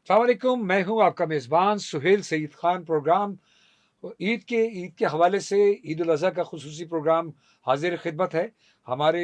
अस्सलाम वालेकुम, मैं हूँ आपका मेज़बान सुहेल सईद खान। प्रोग्राम ईद के हवाले से ईद उल अज़हा का खुसूसी प्रोग्राम हाज़िर ख़िदमत है। हमारे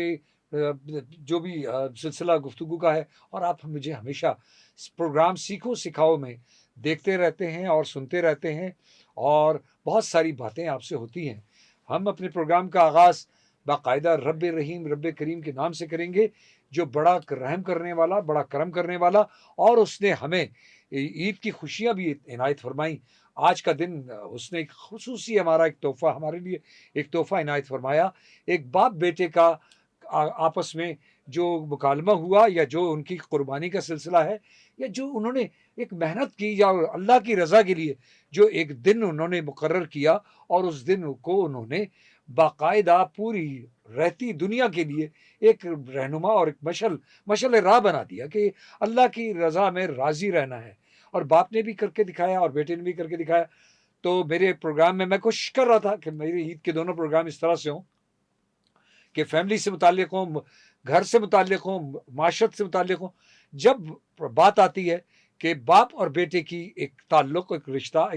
जो भी सिलसिला गुफ्तगू का है, और आप मुझे हमेशा इस प्रोग्राम सीखो सिखाओ में देखते रहते हैं और सुनते रहते हैं, और बहुत सारी बातें आपसे होती हैं। हम अपने प्रोग्राम का आगाज़ बाकायदा रब्बे रहीम, रब्बे करीम के नाम से करेंगे, जो बड़ा रहम करने वाला, बड़ा करम करने वाला, और उसने हमें ईद की खुशियाँ भी इनायत फरमाई। आज का दिन उसने एक खुसूसी हमारा एक तोहफ़ा हमारे लिए एक तोहफ़ा इनायत फरमाया। एक बाप-बेटे का आपस में जो मुकालमा हुआ, या जो उनकी कुर्बानी का सिलसिला है, या जो उन्होंने एक मेहनत की, या अल्लाह की रज़ा के लिए जो एक दिन उन्होंने मुकर्रर किया, और उस दिन को उन्होंने बाकायदा पूरी रहती दुनिया के लिए एक रहनुमा और एक मशल-ए-राह बना दिया कि अल्लाह की रज़ा में राज़ी रहना है। और बाप ने भी करके दिखाया और बेटे ने भी करके दिखाया। तो मेरे प्रोग्राम में मैं कोशिश कर रहा था कि मेरे ईद के दोनों प्रोग्राम इस तरह से हों कि फैमिली से मुताल्लिक़ हों, घर से मुताल्लिक़ हों, माशरत से मुताल्लिक़ हों। जब बात आती है कि बाप और बेटे की एक ताल्लुक़, एक रिश्ता,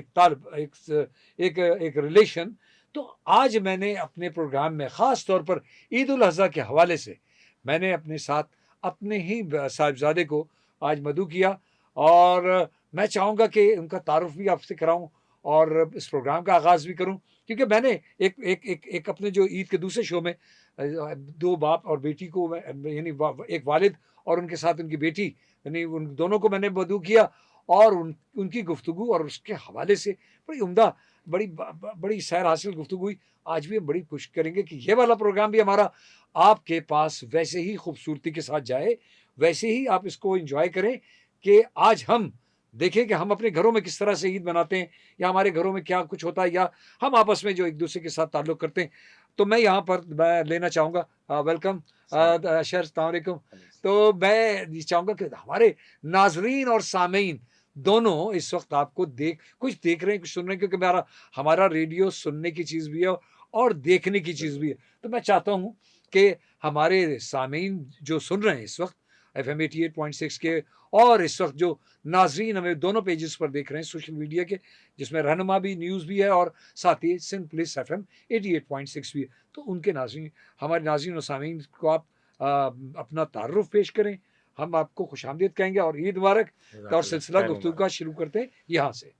एक रिलेशन, तो आज मैंने अपने प्रोग्राम में ख़ास तौर पर ईद उल अज़हा के हवाले से मैंने अपने साथ अपने ही साहिबज़ादे को आज मदऊ किया, और मैं चाहूँगा कि उनका तारुफ़ भी आपसे कराऊँ और इस प्रोग्राम का आगाज़ भी करूँ। क्योंकि मैंने एक अपने जो ईद के दूसरे शो में 2 बाप और बेटी को मैं यानी एक वालिद और उनके साथ उनकी बेटी, यानी उन दोनों को मैंने मदऊ किया, और उनकी गुफ्तगू और उसके हवाले से बड़ी उम्दा, बड़ी सैर हासिल गुफ्तगू हुई। आज भी हम बड़ी कोशिश करेंगे कि ये वाला प्रोग्राम भी हमारा आपके पास वैसे ही खूबसूरती के साथ जाए, वैसे ही आप इसको एन्जॉय करें कि आज हम देखें कि हम अपने घरों में किस तरह से ईद मनाते हैं, या हमारे घरों में क्या कुछ होता है, या हम आपस में जो एक-दूसरे के साथ ताल्लुक़ करते हैं। तो मैं यहाँ पर मैं लेना चाहूँगा वेलकम सलाम शर अस्सलाम वालेकुम। अलैकुम। तो मैं ये चाहूँगा कि हमारे नाज़रीन और सामीन दोनों इस वक़्त आपको कुछ देख रहे हैं, कुछ सुन रहे हैं, क्योंकि हमारा हमारा रेडियो सुनने की चीज़ भी है और देखने की चीज़ बिल्कुल। भी है। तो मैं चाहता हूँ कि हमारे सामीन जो सुन रहे हैं इस वक़्त एफ़एम 88.6 के, और इस वक़्त जो नाज़रीन हमें दोनों पेजेज़ पर देख रहे हैं सोशल मीडिया के, जिसमें रहनुमा भी, न्यूज़ भी है, और साथ ही सिंध पुलिस एफ़एम 88.6 भी है। तो उनके नाज़रीन, हमारे नाज़रीन और सामीन को आप अपना तारुफ़ पेश करें। हम आपको खुशामदीद कहेंगे और ईद मुबारक। और जज़ाकल्लाह, सिलसिला खैर गुफ्तगू मुबारक। का शुरू करते हैं यहाँ से।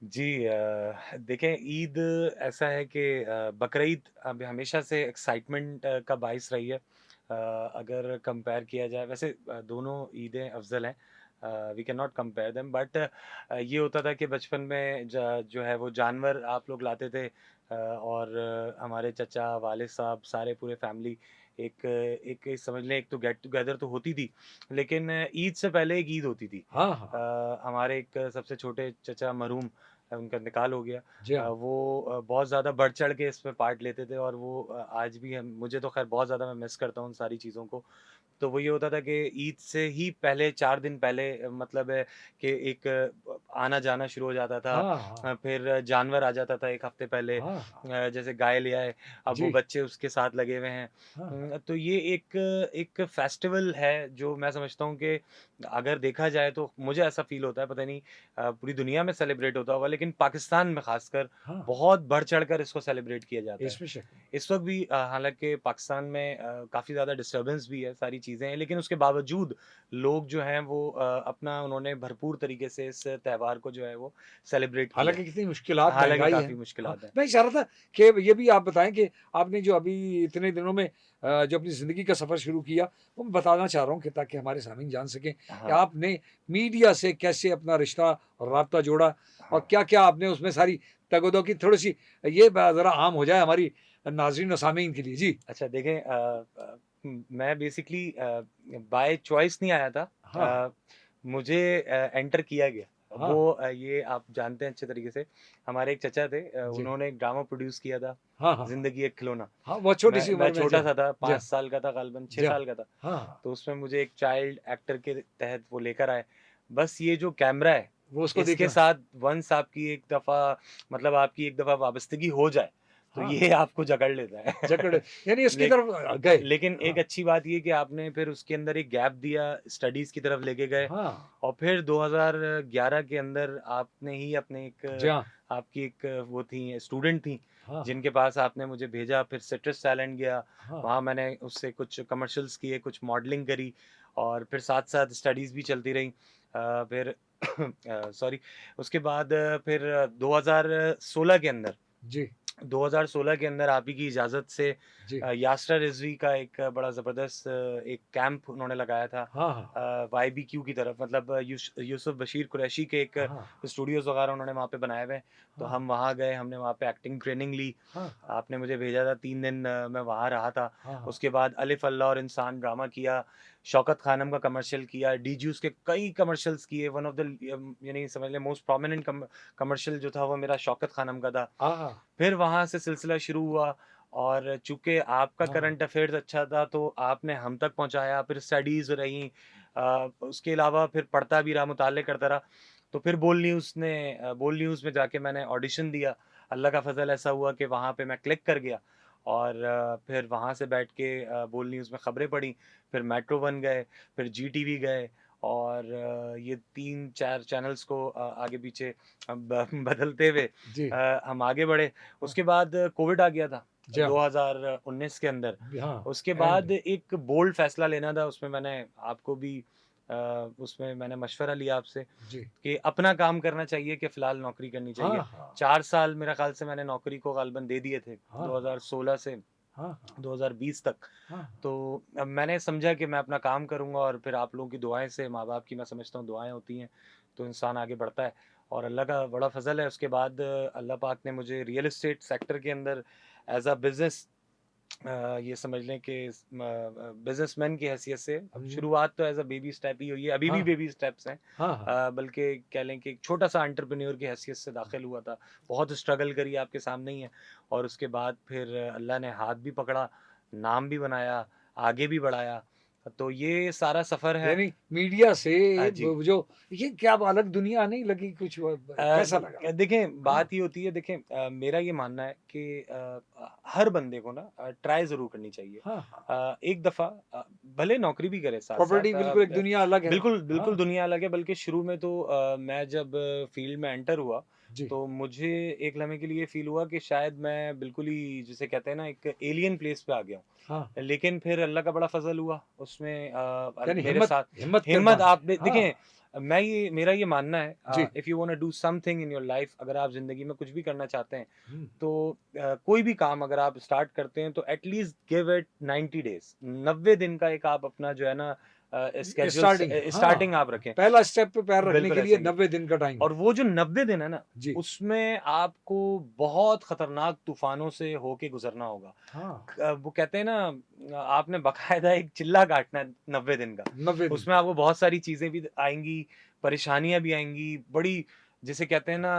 जी देखें, ईद ऐसा है कि बकरीद अब हमेशा से एक्साइटमेंट का बाइस रही है। अगर कंपेयर किया जाए, वैसे दोनों ईदें अफ़ज़ल हैं। We can not compare them, but ये होता था कि बचपन में जो है वो जानवर आप लोग लाते थे, और हमारे चचा, वालिद साहब, सारे पूरे फैमिली एक एक समझ लें, एक तो गेट टुगेदर तो होती थी, लेकिन ईद से पहले एक ईद होती थी। हाँ, हाँ। हमारे एक सबसे छोटे चचा मरहूम, उनका इंतकाल हो गया। जी हाँ। वो बहुत ज़्यादा बढ़-चढ़ के इसमें पार्ट लेते थे, और वो आज भी हम मुझे तो ख़ैर बहुत ज़्यादा मैं मिस करता हूँ उन सारी चीज़ों को। तो वो ये होता था कि ईद से ही पहले 4 दिन पहले मतलब है कि एक आना-जाना शुरू हो जाता था। हाँ, हाँ। फिर जानवर आ जाता था 1 हफ़्ते पहले, हाँ, हाँ। जैसे गाय ले आए, अब वो जी। बच्चे उसके साथ लगे हुए हैं। हाँ, हाँ। तो ये एक एक फेस्टिवल है जो मैं समझता हूँ कि अगर देखा जाए तो मुझे ऐसा फ़ील होता है, पता नहीं पूरी दुनिया में सेलिब्रेट होता होगा, लेकिन पाकिस्तान में ख़ासकर हाँ, हाँ। बहुत बढ़-चढ़ कर इसको सेलिब्रेट किया जाता है। इसमें शक नहीं। इस वक़्त भी हालाँकि पाकिस्तान में काफ़ी ज़्यादा डिस्टर्बेंस भी है, सारी चीज़ें हैं, लेकिन उसके बावजूद लोग जो हैं वो अपना उन्होंने भरपूर तरीके से इस त्योहार को जो है वो सेलिब्रेट किया है। हालाँकि कितनी मुश्किलात, हालाँकि महँगाई है। काफ़ी हाँ, मुश्किलात हैं। मैं चाह रहा था कि ये भी आप बताएँ कि आपने जो अभी इतने दिनों में जो अपनी ज़िंदगी का सफ़र शुरू किया, वो मैं बताना चाह रहा हूँ कि ताकि हमारे सामीन जान सकें कि हाँ, आपने मीडिया से कैसे अपना रिश्ता और राब्ता जोड़ा, और हाँ। क्या-क्या आपने उसमें सारी तगोदो की थोड़ी-सी ये ज़रा आम हो जाए हमारी नाज़रीन और सामीन के लिए। जी। अच्छा देखें, मैं बेसिकली बाय चॉइस नहीं आया था। हाँ, हाँ। मुझे एंटर किया गया। हाँ, वो हाँ। ये आप जानते हैं अच्छे तरीके से। हमारे एक चचा थे, जी। उन्होंने एक ड्रामा प्रोड्यूस किया था, हाँ, हाँ, हाँ। ज़िंदगी एक खिलौना। हाँ, बहुत मैं छोटी-सी मैं उम्र में। जी हाँ। छोटा-सा था, जी 5 हाँ। साल का था ग़ालिबन, 6 जी हाँ। साल का था। हाँ, हाँ। तो उसमें मुझे एक चाइल्ड एक्टर के तहत वो लेकर आए। बस ये जो कैमरा है, वो उसको इसके देखना। साथ वन्स आपकी एक दफ़ा मतलब आपकी एक दफ़ा वाबस्तगी हो जाए, तो हाँ। ये आपको जकड़ लेता है। जकड़ यानी इसकी ले तरफ गए। लेकिन एक हाँ, अच्छी बात ये कि आपने फिर उसके अंदर एक गैप दिया, स्टडीज़ की तरफ लेके गए हाँ, और फिर 2011 के अंदर आपने ही अपने जी एक हाँ, आपकी एक वो थी स्टूडेंट थी, हाँ, हाँ, जिनके पास आपने मुझे भेजा, फिर सिट्रस टैलेंट गया, हाँ, वहाँ मैंने उससे कुछ कमर्शियल्स किए, कुछ मॉडलिंग करी और फिर साथ-साथ स्टडीज़ भी चलती रहीं। फिर सॉरी उसके बाद फिर 2016 के अंदर जी, 2016 के अंदर आप ही की इजाज़त से जी, यास्टा रिज़वी का एक बड़ा ज़बरदस्त एक कैंप उन्होंने लगाया था हाँ, हाँ, वाईबीक्यू की तरफ मतलब यूसुफ बशीर कुरैशी के एक हाँ, स्टूडियोज़ वगैरह उन्होंने वहाँ पे बनाए हुए हैं। तो हाँ, हम वहाँ गए, हमने वहाँ पे एक्टिंग ट्रेनिंग ली। हाँ, हाँ, आपने मुझे भेजा था 3 दिन मैं वहाँ रहा था। हाँ, हाँ, उसके बाद अलिफ अल्लाह और इंसान ड्रामा किया, शौकत खानम का कमर्शियल किया, डीजूस के कई कमर्शियल्स किए। वन ऑफ द यानी समझ लें मोस्ट प्रोमिनेंट कमर्शियल जो था वो मेरा शौकत खानम का था। हाँ, हाँ, फिर वहाँ से सिलसिला शुरू हुआ और चूँकि आपका हाँ, करंट अफ़ेयर्स अच्छा था तो आपने हम तक पहुँचाया, फिर स्टडीज़ रहीं उसके अलावा फिर पढ़ता भी रहा, मुताले करता रहा। तो फिर बोल न्यूज़ में जाके मैंने ऑडिशन दिया। अल्लाह का फ़ज़ल ऐसा हुआ कि वहाँ पे मैं क्लिक कर गया और फिर वहाँ से बैठ के बोल न्यूज़ में ख़बरें पढ़ी, फिर मेट्रो वन गए, फिर जीटीवी गए और ये 3-4 चैनल्स को आगे पीछे बदलते हुए जी, हम आगे बढ़े। हाँ, उसके बाद कोविड आ गया था जी हाँ, 2019 के अंदर। हाँ, उसके एंड बाद एक बोल्ड फ़ैसला लेना था, उसमें मैंने आपको भी उसमें मैंने मशवरा लिया आपसे जी, कि अपना काम करना चाहिए कि फ़िलहाल नौकरी करनी हाँ, चाहिए। हाँ, 4 साल मेरा ख़्याल से मैंने नौकरी को ग़ालिबन दे दिए थे, हाँ, 2016 से हाँ, हाँ, 2020 तक। हाँ, तो अब मैंने समझा कि मैं अपना काम करूँगा और फिर आप लोगों की दुआएँ से, माँ-बाप की मैं समझता हूँ दुआएँ होती हैं, तो इंसान आगे बढ़ता है और अल्लाह का बड़ा फ़ज़ल है। उसके बाद अल्लाह पाक ने मुझे रियल एस्टेट सेक्टर के अंदर एज़ अ बिज़नेस ये समझ लें कि बिज़नेसमैन की हैसियत से हुँ, शुरुआत तो एज़ अ बेबी स्टेप ही हुई है, अभी भी हाँ, बेबी स्टेप्स हैं। हाँ, हाँ, बल्कि कह लें कि एक छोटा-सा एंटरप्रेन्योर की हैसियत से दाखिल हुआ था। बहुत स्ट्रगल करी आपके सामने ही है और उसके बाद फिर अल्लाह ने हाथ भी पकड़ा, नाम भी बनाया, आगे भी बढ़ाया। तो ये सारा सफ़र है। यानी मीडिया से जी। जो ये क्या अलग दुनिया नहीं लगी कुछ कैसा लगा? देखें हाँ, बात ये होती है देखें मेरा ये मानना है कि हर बंदे को ना ट्राई ज़रूर करनी चाहिए। हाँ, हाँ, एक दफ़ा भले नौकरी भी करे प्रॉपर्टी साथ-साथ बिल्कुल एक दुनिया अलग है। बिल्कुल, हाँ, बिल्कुल दुनिया अलग है बल्कि शुरू में तो मैं जब फ़ील्ड में एंटर हुआ, जी, तो मुझे एक लम्हे के लिए फ़ील हुआ कि शायद मैं बिल्कुल ही जिसे कहते हैं ना एक एलियन प्लेस पे आ गया हाँ, हूँ। लेकिन फिर अल्लाह का बड़ा फ़ज़ल हुआ उसमें यानी मेरे साथ हिम्मत कर हिम्मत पाए। आप हाँ, देखें मेरा ये मानना है जी, if you want to do something in your life अगर आप ज़िंदगी में कुछ भी करना चाहते हैं, हुँ, तो कोई भी काम अगर आप स्टार्ट करते हैं तो एटलीस्ट गिव इट 90 डेज़ 90 दिन का एक आप अपना जो है ना स्केड्यूल स्टार्टिंग स्टार्टिंग हाँ, आप रखें। पहला स्टेप पे पैर रखने बिल्कुल के लिए ऐसा ही है। 90 दिन का टाइम और है। वो जो 90 दिन है ना, जी, उसमें आपको बहुत खतरनाक तूफ़ानों से होके गुज़रना होगा। हाँ, वो कहते हैं ना आपने बाकायदा एक चिल्ला काटना है 90 दिन का। 90 दिन उसमें आपको बहुत सारी चीज़ें भी आएँगी, परेशानियाँ भी आएँगी, बड़ी जिसे कहते हैं ना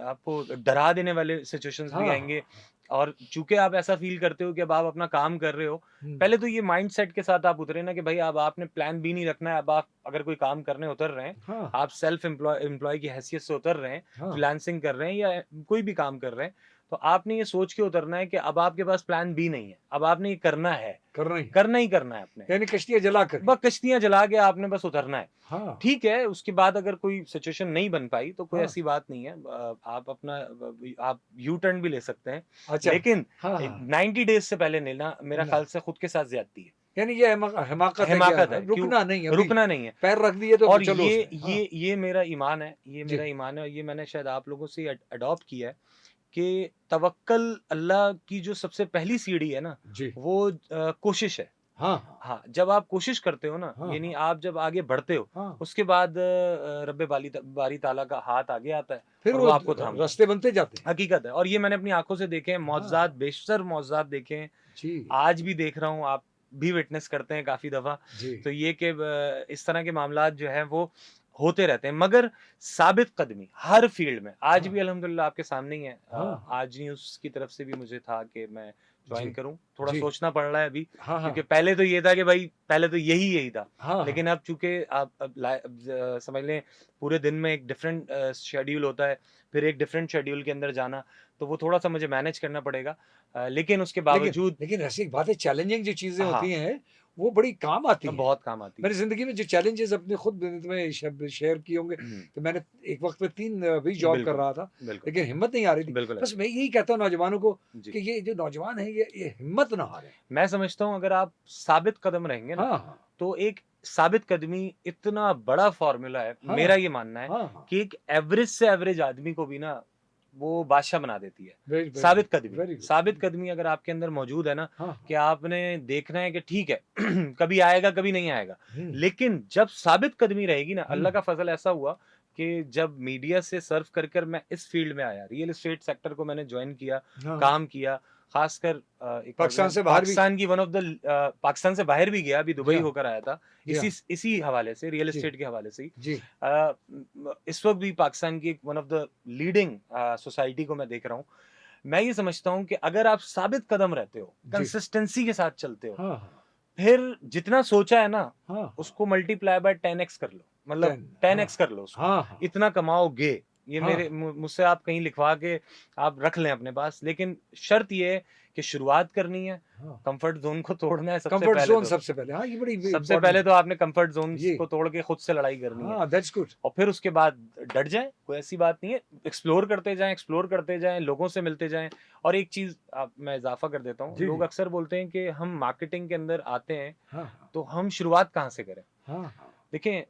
आपको डरा देने वाले सिचुएशंस भी हाँ, आएँगे। हाँ, और चूँकि आप ऐसा फ़ील करते हो कि अब आप अपना काम कर रहे हो, हुँ, पहले तो ये माइंडसेट के साथ आप उतरे ना कि भई अब आपने प्लान बी नहीं रखना है, अब आप अगर कोई काम करने उतर रहे हैं, हाँ, आप सेल्फ एम्प्लॉय की हैसियत से उतर रहे हैं, हाँ, फ्रीलांसिंग कर रहे हैं या कोई भी काम कर रहे हैं, तो आपने ये सोच के उतरना है कि अब आपके पास प्लान बी नहीं है, अब आपने ये करना ही है। करना ही करना है आपने। यानी कश्तियाँ जला कर ही। बस कश्तियाँ जला के आपने बस उतरना है। हाँ, ठीक है, उसके बाद अगर कोई सिचुएशन नहीं बन पाई तो कोई हाँ, ऐसी बात नहीं है। आप अपना आप यू टर्न भी ले सकते हैं। अच्छा, लेकिन हाँ, हाँ, 90 डेज़ से पहले लेना मेरा ना ख़्याल से खुद के साथ ज़्यादती है। यानी ये हिमाकत है कि हिमाकत है, क्यों? रुकना नहीं अभी, रुकना नहीं है। पैर रख दिए तो और चलो उसमें। हाँ, ये मेरा ईमान है, ये जी, मेरा ईमान है और ये मैंने शायद आप लोगों से अडॉप्ट किया है कि तवक्कल अल्लाह की जो सबसे पहली सीढ़ी है ना, जी, वो कोशिश है। हाँ, हाँ, हाँ, जब आप कोशिश करते हो ना, हाँ, यानी हाँ, आप जब आगे बढ़ते हो, हाँ, उसके बाद रब्बे बारी ताला का हाथ आगे आता है फिर और वो वो आपको थामता है। रास्ते बनते जाते हैं। हकीकत है और ये मैंने अपनी आँखों से देखे हैं, हाँ, मौज़ज़ात बेशतर मौज़ज़ात देखे हैं। जी, आज भी देख रहा हूँ, आप भी विटनेस करते हैं काफ़ी दफ़ा। जी, तो ये कि इस तरह के मामलात जो हैं वो होते रहते हैं, मगर साबित कदमी हर फ़ील्ड में आज हाँ, भी अल्हम्दुलिल्लाह आपके सामने ही है। हाँ, हाँ, आज न्यूज़ की तरफ से भी मुझे था कि मैं ज्वाइन जी, करूं, थोड़ा जी। सोचना पड़ रहा है अभी, हाँ, क्योंकि हाँ। पहले तो ये था कि भाई पहले तो यही था, हाँ, लेकिन हाँ। अब चूंकि आप समझ लें पूरे दिन में एक डिफरेंट शेड्यूल होता है, फिर एक डिफरेंट शेड्यूल के अंदर जाना, तो वो थोड़ा सा मुझे मैनेज करना पड़ेगा, लेकिन उसके लेकिन बावजूद लेकिन ऐसी एक बात है, चैलेंजिंग जो चीज़ें हाँ, होती हैं, वो बड़ी काम आती हैं। बहुत काम आती मेरी है। ज़िंदगी में जो चैलेंजेज़ अपने खुद तुम्हें शेयर किए होंगे कि मैंने एक वक़्त पे 3 भी जॉब कर बिल्कुल, रहा था, बिल्कुल, लेकिन हिम्मत नहीं आ रही थी। बिल्कुल बस ऐसे मैं यही कहता हूँ नौजवानों को जी। कि ये जो नौजवान हैं, ये हिम्मत ना हारें। मैं समझता हूँ अगर आप साबित कदम रहेंगे ना, हाँ, हाँ। तो एक साबित कदमी इतना बड़ा फ़ॉर्मूला है, हाँ, मेरा ये मानना है हाँ, हाँ। कि एक एवरेज से एवरेज आदमी को भी ना, वो बादशाह बना देती है। Very, very good, very good. साबित कदमी अगर आपके अंदर मौजूद है ना, हाँ, कि हाँ। आपने देखना है कि ठीक है कभी आएगा, कभी नहीं आएगा। हुँ, लेकिन जब साबित कदमी रहेगी ना, हुँ। अल्लाह का फ़ज़ल ऐसा हुआ कि जब मीडिया से सर्व कर मैं इस फ़ील्ड में आया, रियल एस्टेट सेक्टर को मैंने जॉइन किया, हाँ, काम किया, ख़ासकर एक पाकिस्तान से बाहर भी पाकिस्तान की वन ऑफ द पाकिस्तान से बाहर भी गया, अभी जी दुबई हाँ, होकर आया था, जी हाँ। इसी हवाले से, रियल जी, एस्टेट के हवाले से ही। जी। इस वक़्त भी पाकिस्तान की one of the leading society को मैं देख रहा हूँ। मैं ये समझता हूँ कि अगर आप साबित कदम रहते हो, जी। कंसिस्टेंसी के साथ चलते हो, हाँ, हाँ। फिर जितना सोचा है ना, हाँ, हाँ। उसको मल्टीप्लाई बाय 10x कर लो, मतलब 10 हाँ, 10x कर लो उसको, हाँ, हाँ। इतना कमाओगे। ये हाँ, मेरे हाँ। मुझसे आप कहीं लिखवा के आप रख लें अपने पास, लेकिन शर्त ये है कि शुरुआत करनी है, हाँ। कंफर्ट ज़ोन को तोड़ना है सबसे कम्फर्ट पहले ज़ोन तो। सबसे पहले। हाँ, ये बड़ी सबसे इम्पोर्टेंट पहले तो आपने कंफर्ट ज़ोन्स ये को तोड़ के खुद से लड़ाई करनी है। हाँ, दैट्स गुड। और फिर उसके बाद डट जाएँ, कोई ऐसी बात नहीं है। एक्सप्लोर करते जाएँ, लोगों से मिलते जाएँ। और एक चीज़ मैं इज़ाफ़ा कर देता हूँ, जी, लोग जी। अक्सर बोलते हैं कि हम मार्केटिंग के अंदर आते हैं, हाँ, हाँ। तो हम शुरुआत कहाँ से करें? हाँ, हाँ। देखिए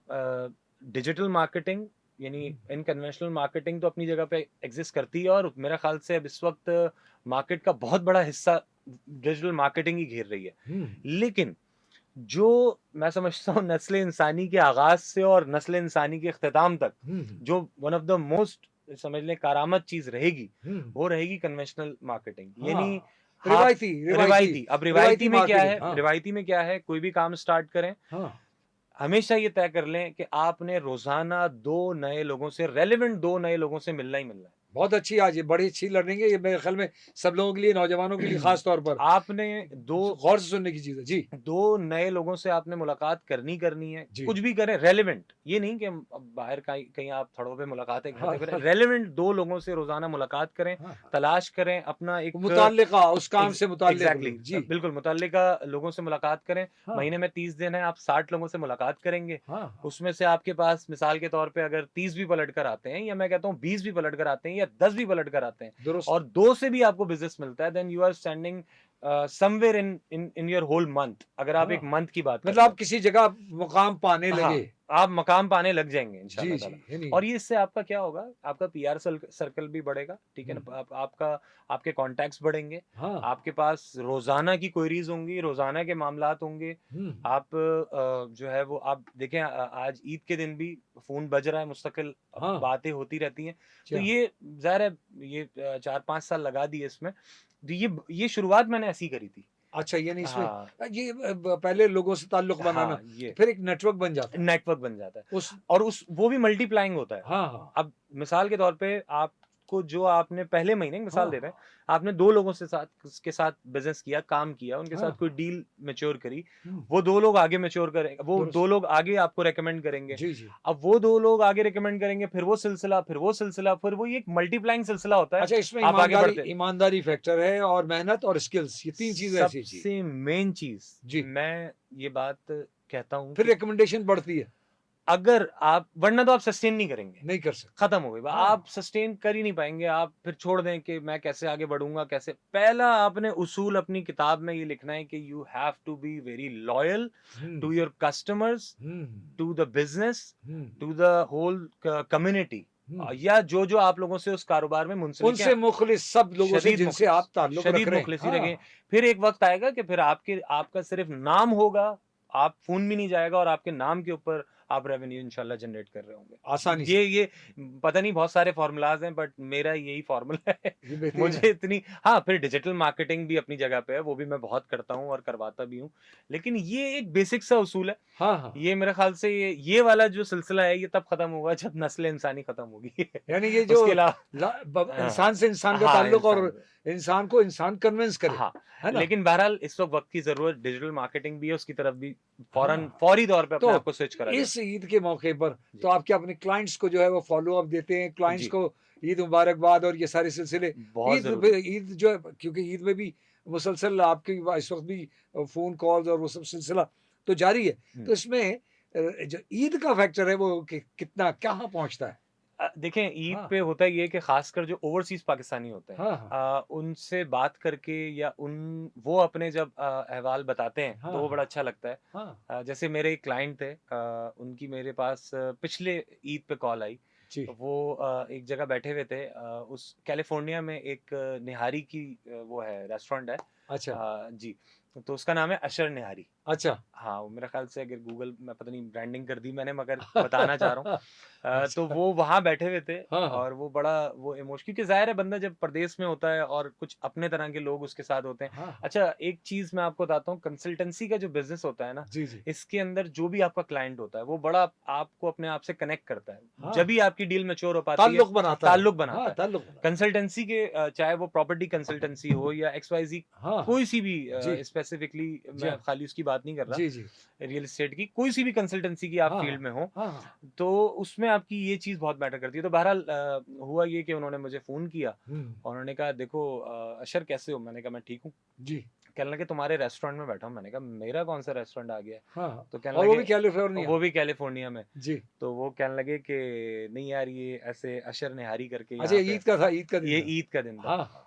डिजिटल मार्केटिंग यानी हुँ, इन कन्वेंशनल मार्केटिंग तो अपनी जगह पे एग्ज़िस्ट करती है, और मेरा ख़्याल से अब इस वक़्त मार्केट का बहुत बड़ा हिस्सा डिजिटल मार्केटिंग ही घेर रही है। हुँ, लेकिन जो मैं समझता हूँ नस्ल इंसानी के आगाज़ से और नस्ल इंसानी के इख्तिताम तक, हुँ, हुँ, जो वन ऑफ द मोस्ट समझ लें करामत चीज़ रहेगी, हुँ। वो रहेगी कन्वेंशनल मार्केटिंग। यानी हाँ, आप रिवायती रिवायती रिवायती मार्केटिंग हाँ, रिवायती में क्या है, कोई भी काम स्टार्ट करें, हाँ। हमेशा ये तय कर लें कि आपने रोज़ाना 2 नए लोगों से, रेलेवेंट 2 नए लोगों से मिलना ही मिलना बहुत अच्छी आज ये बड़ी अच्छी लर्निंग है ये मेरे ख़्याल में सब लोगों के लिए, नौजवानों के लिए है। ख़ास तौर पर आपने 2 गौर से सुनने की चीज़ है। जी, 2 नए लोगों से आपने मुलाकात करनी है, जी। कुछ भी करें रेलेवेंट, ये नहीं कि हम अब बाहर कहीं कहीं आप थड़ों पे मुलाकातें हाँ, करते फिरें, हाँ, रेलेवेंट 2 लोगों से रोज़ाना मुलाकात करें, हाँ, हाँ। तलाश करें अपना एक मुतल्लिका उस काम से मुतल्लिक एग्ज़ैक्टली लोग। जी, बिल्कुल मुतल्लिका लोगों से मुलाकात करें, हाँ, महीने में 30 दिन है, आप 60 लोगों से मुलाकात करेंगे, हाँ, हाँ। उसमें से आपके पास मिसाल के तौर पे अगर 30 भी पलट कर आते हैं, या मैं कहता हूँ 20 भी पलट कर आते हैं, या 10 भी पलट कर आते हैं, दुरुस्त। और 2 से भी आपको बिज़नेस मिलता है, then you are standing somewhere in your whole month, अगर आप एक हाँ, मंथ की बात मतलब करते आप हैं। किसी जगह मुक़ाम पाने हाँ, लगे। आप मकाम पाने लग जाएँगे जी, इंशाअल्लाह जी, ताला। यानी और ये इससे आपका क्या होगा, आपका पीआर सर्कल भी बढ़ेगा, ठीक है हुँ, ना? आपका आपके कॉन्टैक्ट्स बढ़ेंगे, हाँ, आपके पास रोज़ाना की क्वेरीज़ होंगी, रोज़ाना के मामलात होंगे। हुँ, आप जो है वो आप देखें, आज ईद के दिन भी फ़ोन बज रहा है मुस्तकिल, हाँ, बातें होती रहती हैं। तो क्या? ये ज़ाहिर है, ये 4-5 साल लगा दिए इसमें। तो ये शुरुआत मैंने ऐसी करी थी। अच्छा यानी इसमें हाँ, ये पहले लोगों से ताल्लुक़ बनाना, हाँ, ये फिर एक नेटवर्क बन जाता है। नेटवर्क बन जाता है, उस और उस वो भी मल्टीप्लाइंग होता है। हाँ, हाँ, अब मिसाल के तौर पे आपको, जो आपने पहले महीने, मिसाल हाँ, दे रहे हैं, हाँ, आपने 2 लोगों से साथ के साथ बिज़नेस किया, काम किया, उनके हाँ, साथ कोई हाँ, डील मैच्योर करी, हुँ, वो 2 लोग आगे मैच्योर करें, वो 2 दुरुस्त। लोग आगे आपको रिकमेंड करेंगे। जी, जी। अब वो 2 लोग आगे रिकमेंड करेंगे, फिर वो सिलसिला, फिर वो ये एक मल्टीप्लाइंग सिलसिला होता है, अच्छा इसमें आप आगे बढ़ते ईमानदारी फैक्टर है और मेहनत और स्किल्स ये 3 चीज़ें ऐसी जी। सबसे मेन चीज़, जी, मैं ये बात कहता हूँ फिर कि रिकमेंडेशन बढ़ती है, अगर आप, वरना तो आप सस्टेन नहीं करेंगे। नहीं कर सकते। खत्म हो गई बात। हाँ, आप सस्टेन कर ही नहीं पाएँगे, आप फिर छोड़ दें कि मैं कैसे आगे बढ़ूँगा, कैसे। पहला आपने उसूल अपनी किताब में ये लिखना है कि you have to be very loyal hmm, to your customers, hmm, to the business, hmm, to the whole क कम्युनिटी, हुँ। या जो-जो आप लोगों से उस कारोबार में मुंसलिक हैं, उनसे मुख़लिस सब लोगों से जिनसे आप ताल्लुक़ रख शदीद रहे हैं। मुखलिसी रखें। हाँ, फिर एक वक़्त आएगा कि फिर आपका सिर्फ़ नाम होगा, आप फ़ोन भी नहीं जाएगा, और आपके नाम के ऊपर आप रेवेन्यू इंशाल्लाह जनरेट कर रहे होंगे। आसानी से। ये पता नहीं, बहुत सारे फ़ॉर्मूलाज़ हैं, बट मेरा यही फ़ॉर्मूला है। ये बेहतरीन मुझे है। इतनी, हाँ, फिर डिजिटल मार्केटिंग भी अपनी जगह पे है, वो भी मैं बहुत करता हूँ और करवाता भी हूँ। लेकिन ये एक बेसिक सा उसूल है। हाँ, हाँ। ये मेरे ख़्याल से ये वाला जो सिलसिला है, ये तब ख़त्म होगा जब नस्ल इंसानी ख़त्म होगी। यानी ये जो उसके अलावा ला ब हाँ, इंसान से इंसान का हाँ, ताल्लुक़ और इंसान से। इंसान को इंसान कन्विंस करे, हाँ, है ना? लेकिन बहरहाल इस वक़्त की ज़रूरत डिजिटल मार्केटिंग भी है, उसकी तरफ भी हाँ, फौरी तौर पे अपने आप तो को स्विच करा जाए। इस ईद के मौके पर जी, तो आप क्या अपने क्लाइंट्स को जो है वो फ़ॉलो अप देते हैं? क्लाइंट्स जी, को ईद मुबारकबाद और ये सारे सिलसिले बहुत ज़रूरी। ईद जो है क्योंकि ईद में भी मुसलसल आपकी इस वक़्त भी फ़ोन कॉल्स और वो सब सिलसिला तो जारी है। हुँ। तो इसमें जो ईद का फैक्टर है वो कितना कहाँ पहुँचता है? देखें ईद हाँ, पे होता ये है कि ख़ासकर जो ओवरसीज़ पाकिस्तानी होते हैं, हाँ, हाँ, उनसे बात करके या उन वो अपने जब अहवाल बताते हैं, तो हाँ, वो हाँ, बड़ा अच्छा लगता है। हाँ, जैसे मेरे एक क्लाइंट थे, उनकी मेरे पास पिछले ईद पे कॉल आई। जी, वो एक जगह बैठे हुए थे, उस कैलिफ़ोर्निया में एक निहारी की वो है रेस्टोरेंट है। अच्छा, जी, तो उसका नाम है अशर निहारी। अच्छा। हाँ, वो मेरा ख़्याल से अगर गूगल में पता नहीं ब्रांडिंग कर दी मैंने, मगर बताना चाह रहा हूँ। तो अच्छा, वो वहाँ बैठे हुए थे हाँ, हाँ, और वो बड़ा वो क्योंकि ज़ाहिर है बंदा जब परदेस में होता है और कुछ अपने तरह के लोग उसके साथ होते हैं। हाँ, हाँ, अच्छा, एक चीज़ मैं आपको बताता हूँ, कंसल्टेंसी का जो बिज़नेस होता है ना, जी, जी, इसके अंदर जो भी आपका क्लाइंट होता है, वो बड़ा आपको अपने आप से कनेक्ट करता है। हाँ, जभी आपकी डील मैच्योर हो पाती है, ताल्लुक बनाता है। ताल्लुक हाँ, बनाता है। ताल्लुक बनाता है। कंसल्टेंसी के चाहे वो प्रॉपर्टी कंसल्टेंसी हो या एक्सवाईज़ेड, हाँ, हाँ, कोई सी भी जी, स्पेसिफिकली जी मैं हाँ, खाली उसकी बात नहीं कर रहा, जी, जी। रियल एस्टेट की कोई सी भी कंसल्टेंसी की आप हाँ, फील्ड हाँ, में हो, हाँ, हाँ। तो उसमें आपकी ये चीज़ बहुत मैटर करती है। तो बहरहाल हुआ ये कि उन्होंने मुझे फ़ोन किया हुँ, और उन्होंने कहा, देखो अशर कैसे हो? मैंने कहा मैं ठीक हूँ। जी, कहने लगे तुम्हारे रेस्टोरेंट में बैठा हूँ। मैंने कहा मेरा कौन-सा रेस्टोरेंट आ गया है? हाँ, हाँ। तो कहने और वो लगे, भी कैलिफ़ोर्निया। वो भी कैलिफ़ोर्निया में। जी। तो वो कहने लगे कि नहीं यार, ये ऐसे अशर निहारी करके अच्छा यहाँ पे, ईद का था, ईद का दिन ये था। ईद का दिन था। हाँ, हाँ।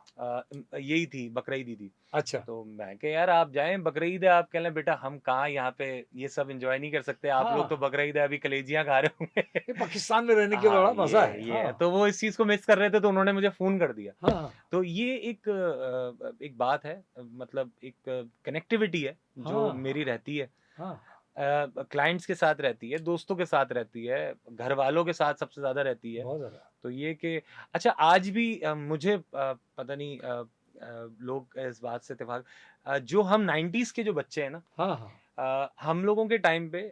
यही थी बकरीद ही थी। अच्छा। तो मैं कहा यार आप जाएँ, बकरीद है। आप कह रहे हैं बेटा हम कहाँ यहाँ पे ये सब एन्जॉय नहीं कर सकते, आप लोग तो हाँ, बकरीद है अभी कलेजियाँ खा रहे होंगे। ये पाकिस्तान में रहने के हाँ, बड़ा मज़ा है। ये है। हाँ, तो वो इस चीज़ को मिस कर रहे थे, तो उन्होंने मुझे फ़ोन कर दिया। हाँ, हाँ, तो ये एक बात है, मतलब एक कनेक्टिविटी है जो हाँ, मेरी रहती है। हाँ, क्लाइंट्स के साथ रहती है, दोस्तों के साथ रहती है, घरवालों के साथ सबसे ज़्यादा रहती है। बहुत ज़्यादा। तो ये कि अच्छा आज भी मुझे पता नहीं, लोग इस बात से इत्तेफ़ाक, जो हम 90s के जो बच्चे हैं ना, हाँ, हाँ। हम लोगों के टाइम पे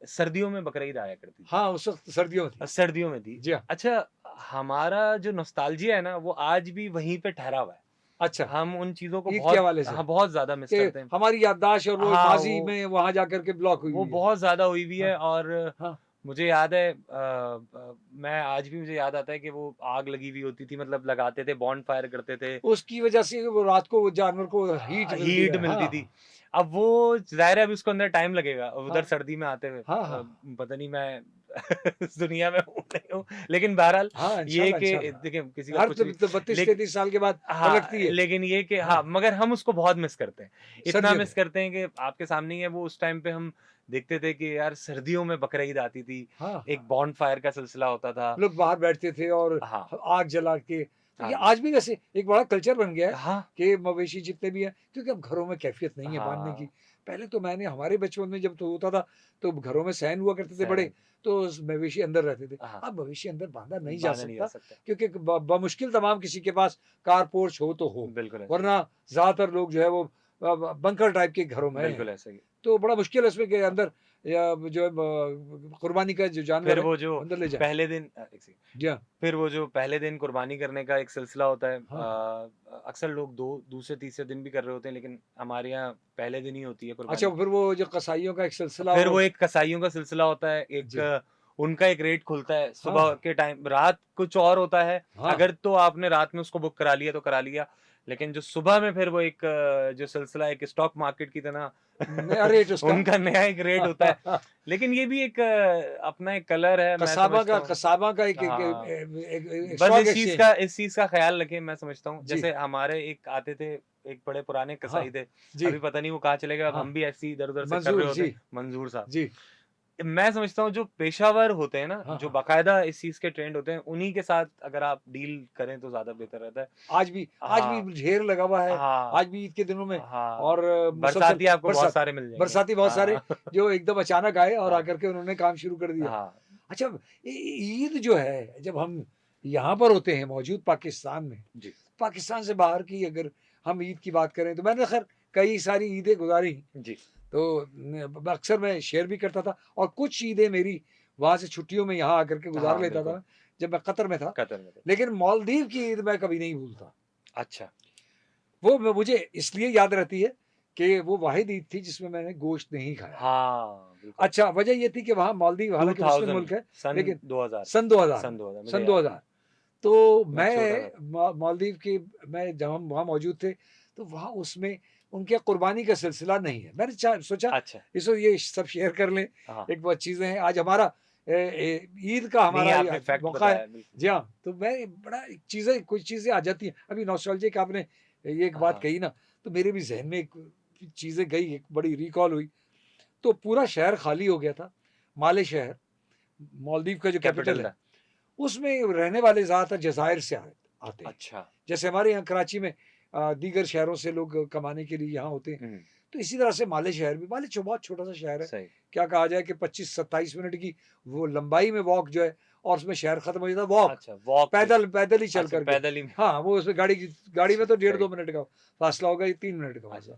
सर्दियों में बकरीद आया करती थी। हाँ, उस वक़्त सर्दियों में थी। सर्दियों में थी। जी हाँ। अच्छा, हमारा जो नॉस्टैल्जिया है ना, वो आज भी वहीं पे ठहरा हुआ है। अच्छा, हम उन चीज़ों को ईद के बहुत हवाले से हाँ, बहुत ज़्यादा मिस कि करते हैं। हमारी याददाश्त और वो हाँ, माज़ी में वहाँ जाकर के ब्लॉक हुई वो हुई है। बहुत ज़्यादा हुई हुई हाँ, है। और हाँ। मुझे याद है, मैं आज भी मुझे याद आता है कि वो आग लगी हुई होती थी, मतलब लगाते थे, बॉनफायर करते थे। उसकी वज़ह से वो रात को वो जानवर को हीट मिलती हीट है। मिलती हाँ, थी। हाँ, अब वो ज़ाहिर है अभी उसको अंदर टाइम लगेगा, उधर हाँ, सर्दी में आते हुए। हाँ, हाँ। पता नहीं मैं इस दुनिया में हूँ नहीं हूँ, लेकिन बहरहाल हाँ, ये इंशाल्लाह, कि इंशाल्लाह। देखिए किसी का हर कुछ भी, 32-33 साल के बाद हाँ, पलटती है। लेकिन ये कि हाँ, हाँ, मगर हम उसको बहुत मिस करते हैं। इतना सर्दियों मिस में। करते हैं कि आपके सामने ही है, वो उस टाइम पे हम देखते थे कि यार सर्दियों में बकरीद आती थी, हाँ, एक हाँ। बॉनफायर का सिलसिला होता था। लोग बाहर बैठते थे और हाँ, आग जला के तो ये हाँ जी। आज भी वैसे एक बड़ा कल्चर बन गया है हाँ, कि मवेशी जितने भी हैं क्योंकि अब घरों में कैफ़ियत नहीं है बाँधने की। हाँ, पहले तो मैंने हमारे बचपन में जब तो होता था, तो घरों में सैन हुआ करते थे बड़े, सहन तो स मवेशी अंदर रहते थे। हाँ, अब मवेशी अंदर बाँधा नहीं जा बाँधा नहीं जा सकता सकता। क्योंकि बमुश्किल तमाम किसी के पास कार पोर्च हो तो हो, बिल्कुल ऐसा ही वरना ज़्यादातर लोग जो है वो बंकर टाइप के घरों है, में हैं। बिल्कुल ऐसा ही है। तो बड़ा मुश्किल है उसमें कि अंदर या जो है कुर्बानी का जो जानवर फिर है, वो जो अंदर ले जाएँ। पहले दिन एक सेकंड, जी हाँ। फिर वो जो पहले दिन कुर्बानी करने का एक सिलसिला होता है, हाँ, हाँ। अक्सर लोग 2 दूसरे तीसरे दिन भी कर रहे होते हैं, लेकिन हमारे यहाँ पहले दिन ही होती है अच्छा कुर्बानी। फिर वो जो कसाईयों का एक सिलसिला फिर और वो एक कसाईयों का सिलसिला होता है, एक जी। उनका एक रेट खुलता है हाँ, सुबह हाँ। के टाइम, रात कुछ और होता है। हाँ, अगर तो आपने रात में उसको बुक करा लिया तो करा लिया, लेकिन जो सुबह में फिर वो एक जो सिलसिला है, एक स्टॉक मार्केट की तरह नया रेट उसका। उनका नया एक रेट होता है। लेकिन ये भी एक अपना एक कलर है, मैं समझता हूँ। कसाबा का हाँ, एक बस स्टॉक एक्सचेंज है। इस चीज़ का ख़्याल रखें, मैं समझता हूँ। जी। जैसे हमारे एक आते थे, एक बड़े पुराने हाँ, कसाई थे, जी। अभी पता नहीं वो कहाँ चले गए, अब हाँ, हम भी ऐसे ही इधर-उधर से कर रहे मंज़ूर होते हैं, जी, मंज़ूर साहब। जी। मैं समझता हूँ जो पेशावर होते हैं ना, हाँ, जो हाँ। बाकायदा इस चीज़ के ट्रेंड होते हैं, उन्हीं के साथ अगर आप डील करें तो ज़्यादा बेहतर रहता है। आज भी हाँ, ढेर लगा हुआ है, हाँ, आज भी ईद के दिनों में हाँ। और मुसलसल बरसाती आपको बहुत बरसात सारे मिल जाएँगे। बरसाती बहुत सारे हाँ, जो एकदम अचानक आए और हाँ, आकर के उन्होंने काम शुरू कर दिया। हाँ, अच्छा ईद जो है जब हम यहाँ पर होते हैं मौजूद पाकिस्तान में, जी, पाकिस्तान से बाहर की अगर हम ईद की बात करें तो मैंने खैर कई सारी ईदें गुज़ारी जी, तो अक्सर मैं शेयर भी करता था और कुछ ईदें मेरी वहाँ से छुट्टियों में यहाँ आकर के गुज़ार हाँ, लेता बिल्कुल, था, जब मैं कतर में था। कतर में थे। लेकिन मालदीव की ईद मैं कभी नहीं भूलता। अच्छा। वो मुझे इसलिए याद रहती है कि वो वाहिद ईद थी जिसमें मैंने गोश्त नहीं खाया। हाँ, बिल्कुल। अच्छा, वजह ये थी कि वहाँ मालदीव हालाँकि मुस्लिम 2000 मुल्क है, सन लेकिन 2000 सन 2000 में, सन 2000 मुझे सन याद है। 2000 तो मैं छोटा मैं था तब। मालदीव की मैं जब हम वहाँ मौजूद थे, तो वहाँ उसमें उनके यहाँ कुर्बानी का सिलसिला नहीं है। मैंने सोचा अच्छा। इसको ये सब शेयर कर लें, हाँ। एक बहुत चीज़ें हैं। आज हमारा ईद का नहीं, हमारा आपने ये फैक्ट मौका है। बताया बिल्कुल। जी हाँ, तो मैं बड़ा चीज़ें कुछ चीज़ें आ जाती हैं। अभी नॉस्टैल्जिक आपने ये एक बात हाँ। कही ना, तो मेरे भी ज़हन में एक चीज़ें गई, एक बड़ी रिकॉल हुई। तो पूरा शहर खाली हो गया था, माले शहर, मालदीव का जो कैपिटल कैपिटल है, था। उसमें रहने वाले ज़्यादातर जज़ायर से आते हैं। अच्छा। जैसे हमारे यहाँ कराची में दीगर शहरों से लोग कमाने के लिए यहाँ होते हैं, हुँ, तो इसी तरह से माले शहर भी, माले बहुत छोटा-सा शहर है। सही। क्या कहा जाए कि 25-27 मिनट की वो लंबाई में वॉक जो है, और उसमें शहर खत्म हो जाता है वॉक, अच्छा, वॉक पे। पैदल पैदल ही चल अच्छा, कर के। पैदल ही में। हाँ, वो उसमें गाड़ी में अच्छा, तो डेढ़ सही। 2 मिनट का फासला होगा, ये 3 मिनट का अच्छा। फासला।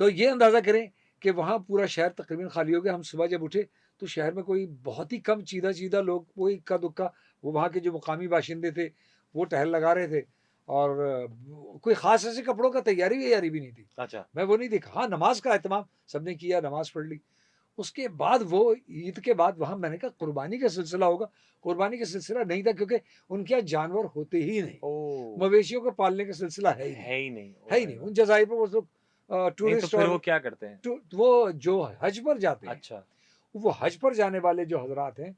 तो ये अंदाज़ा करें कि वहाँ पूरा शहर तकरीबन खाली हो गया। हम सुबह जब उठे तो शहर में कोई बहुत ही कम चीदा-चीदा लोग, वो इक्का-दुक्का, वो वहाँ के जो मुकामी बाशिंदे थे, वो टहल लगा रहे थे, और कोई ख़ास ऐसे कपड़ों का तैयारी-वैयारी भी नहीं थी। अच्छा। मैं वो नहीं देखा। हाँ, नमाज़ का एहतमाम सबने किया, नमाज़ पढ़ ली। उसके बाद वो ईद के बाद वहाँ मैंने कहा कुर्बानी का सिलसिला होगा। कुर्बानी का सिलसिला नहीं था, क्योंकि उनके यहाँ जानवर होते ही नहीं। ओह! मवेशियों को पालने का सिलसिला है ही नहीं। है ही नहीं। है ओह ही माय नहीं। गॉड! उन जज़ाइर पे वो लोग नहीं तो टूरिस्ट फिर वो और क्या करते हैं? वो जो हज पर जाते हैं, अच्छा। वो हज पर जाने वाले जो हज़रात हैं,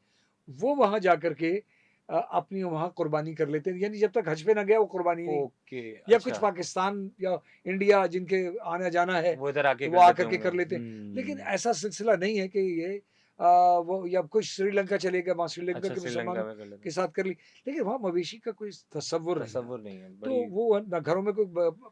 वो वहाँ जाकर के अपनी वहाँ कुर्बानी कर लेते हैं। यानी जब तक हज पे ना गया वो कुर्बानी नहीं। ओके, या कुछ अच्छा। पाकिस्तान या इंडिया जिनके आना-जाना है, वो इधर आके तो वो कर लेते आकर के होंगे। कर लेते हैं। लेकिन हुँ। ऐसा सिलसिला नहीं है कि ये वो या कोई श्रीलंका चले गए, वहाँ श्रीलंका अच्छा, के श्रीलंका मुसलमानों में कर लेते के हैं। साथ कर ली। लेकिन वहाँ मवेशी का कोई तसव्वुर नहीं था। तसव्वुर नहीं है, तो बड़ी। वो ना घरों में कोई